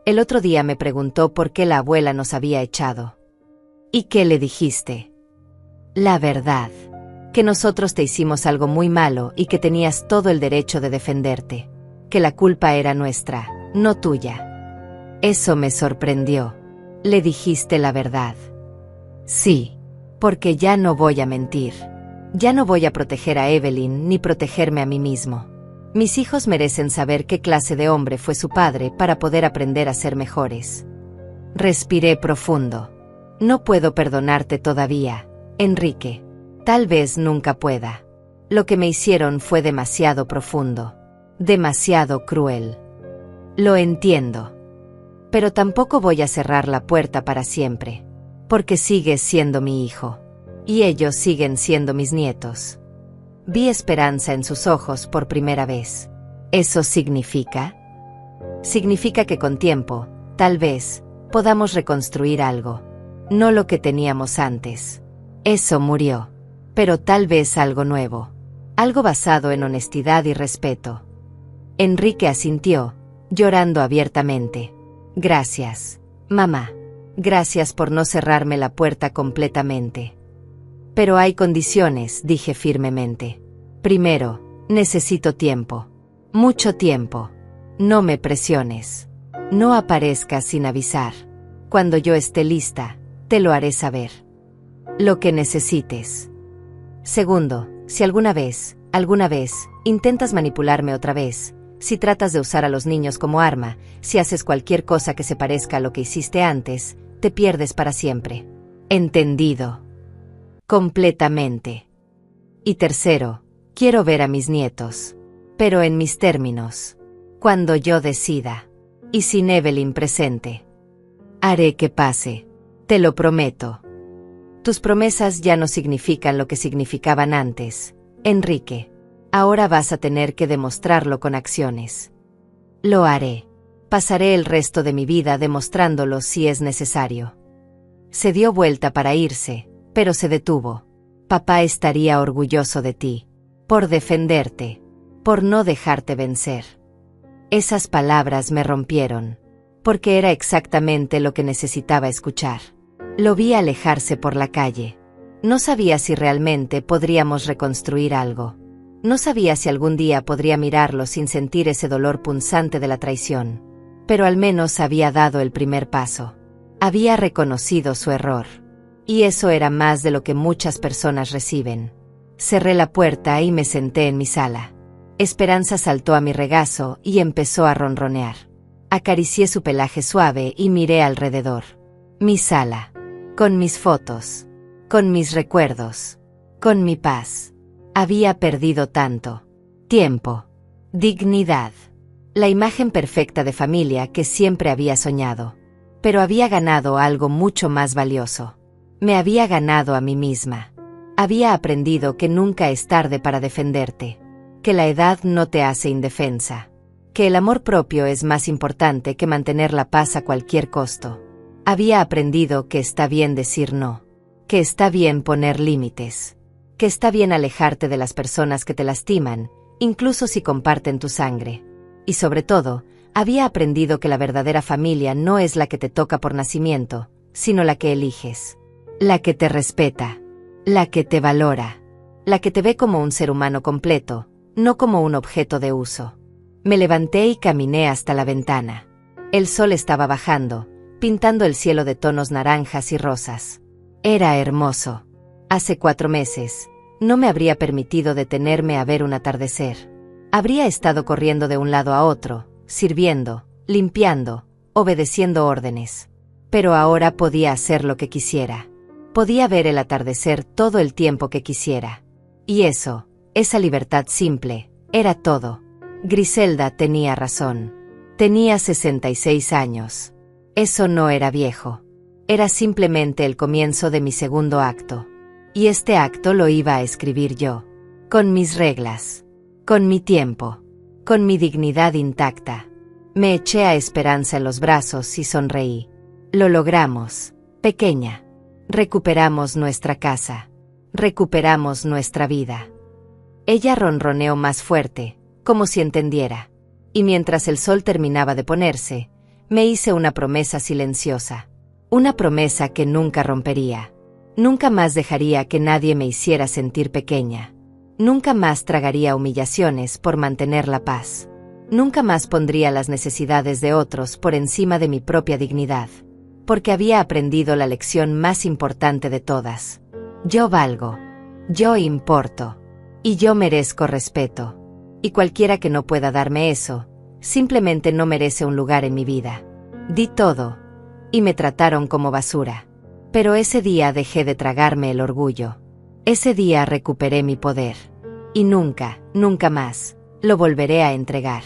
El otro día me preguntó por qué la abuela nos había echado. ¿Y qué le dijiste? La verdad. Que nosotros te hicimos algo muy malo y que tenías todo el derecho de defenderte. Que la culpa era nuestra, no tuya. Eso me sorprendió. ¿Le dijiste la verdad? Sí. Porque ya no voy a mentir. Ya no voy a proteger a Evelyn ni protegerme a mí mismo. Mis hijos merecen saber qué clase de hombre fue su padre para poder aprender a ser mejores. Respiré profundo. No puedo perdonarte todavía, Enrique. Tal vez nunca pueda. Lo que me hicieron fue demasiado profundo. Demasiado cruel. Lo entiendo. Pero tampoco voy a cerrar la puerta para siempre. Porque sigues siendo mi hijo. Y ellos siguen siendo mis nietos. Vi esperanza en sus ojos por primera vez. ¿Eso significa? Significa que con tiempo, tal vez, podamos reconstruir algo. No lo que teníamos antes. Eso murió. Pero tal vez algo nuevo. Algo basado en honestidad y respeto. Enrique asintió, llorando abiertamente. Gracias, mamá. Gracias por no cerrarme la puerta completamente. Pero hay condiciones, dije firmemente. Primero, necesito tiempo. Mucho tiempo. No me presiones. No aparezcas sin avisar. Cuando yo esté lista, te lo haré saber. Lo que necesites. Segundo, si alguna vez, intentas manipularme otra vez, si tratas de usar a los niños como arma, si haces cualquier cosa que se parezca a lo que hiciste antes, te pierdes para siempre. ¿Entendido? Completamente. Y tercero, quiero ver a mis nietos. Pero en mis términos. Cuando yo decida. Y sin Evelyn presente. Haré que pase. Te lo prometo. Tus promesas ya no significan lo que significaban antes, Enrique. Ahora vas a tener que demostrarlo con acciones. Lo haré. Pasaré el resto de mi vida demostrándolo si es necesario. Se dio vuelta para irse, pero se detuvo. Papá estaría orgulloso de ti. por defenderte, por no dejarte vencer. Esas palabras me rompieron, porque era exactamente lo que necesitaba escuchar. Lo vi alejarse por la calle. No sabía si realmente podríamos reconstruir algo. No sabía si algún día podría mirarlo sin sentir ese dolor punzante de la traición. Pero al menos había dado el primer paso. Había reconocido su error. Y eso era más de lo que muchas personas reciben. Cerré la puerta y me senté en mi sala. Esperanza saltó a mi regazo y empezó a ronronear. Acaricié su pelaje suave y miré alrededor. Mi sala. Con mis fotos. Con mis recuerdos. Con mi paz. Había perdido tanto. Tiempo. Dignidad. La imagen perfecta de familia que siempre había soñado. Pero había ganado algo mucho más valioso. Me había ganado a mí misma. Había aprendido que nunca es tarde para defenderte. Que la edad no te hace indefensa. Que el amor propio es más importante que mantener la paz a cualquier costo. Había aprendido que está bien decir no. Que está bien poner límites. Que está bien alejarte de las personas que te lastiman, incluso si comparten tu sangre. Y sobre todo, había aprendido que la verdadera familia no es la que te toca por nacimiento, sino la que eliges. La que te respeta. La que te valora. La que te ve como un ser humano completo, no como un objeto de uso. Me levanté y caminé hasta la ventana. El sol estaba bajando, pintando el cielo de tonos naranjas y rosas. Era hermoso. Hace 4 meses, no me habría permitido detenerme a ver un atardecer. Habría estado corriendo de un lado a otro, sirviendo, limpiando, obedeciendo órdenes. Pero ahora podía hacer lo que quisiera. Podía ver el atardecer todo el tiempo que quisiera. Y eso, esa libertad simple, era todo. Griselda tenía razón. Tenía 66 años. Eso no era viejo. Era simplemente el comienzo de mi segundo acto. Y este acto lo iba a escribir yo. Con mis reglas. Con mi tiempo. Con mi dignidad intacta. Me eché a Esperanza en los brazos y sonreí. Lo logramos, pequeña. Recuperamos nuestra casa. Recuperamos nuestra vida. Ella ronroneó más fuerte, como si entendiera. Y mientras el sol terminaba de ponerse, me hice una promesa silenciosa. Una promesa que nunca rompería. Nunca más dejaría que nadie me hiciera sentir pequeña. Nunca más tragaría humillaciones por mantener la paz. Nunca más pondría las necesidades de otros por encima de mi propia dignidad. Porque había aprendido la lección más importante de todas. Yo valgo. Yo importo. Y yo merezco respeto. Y cualquiera que no pueda darme eso, simplemente no merece un lugar en mi vida. Di todo. Y me trataron como basura. Pero ese día dejé de tragarme el orgullo. Ese día recuperé mi poder. Y nunca, nunca más, lo volveré a entregar.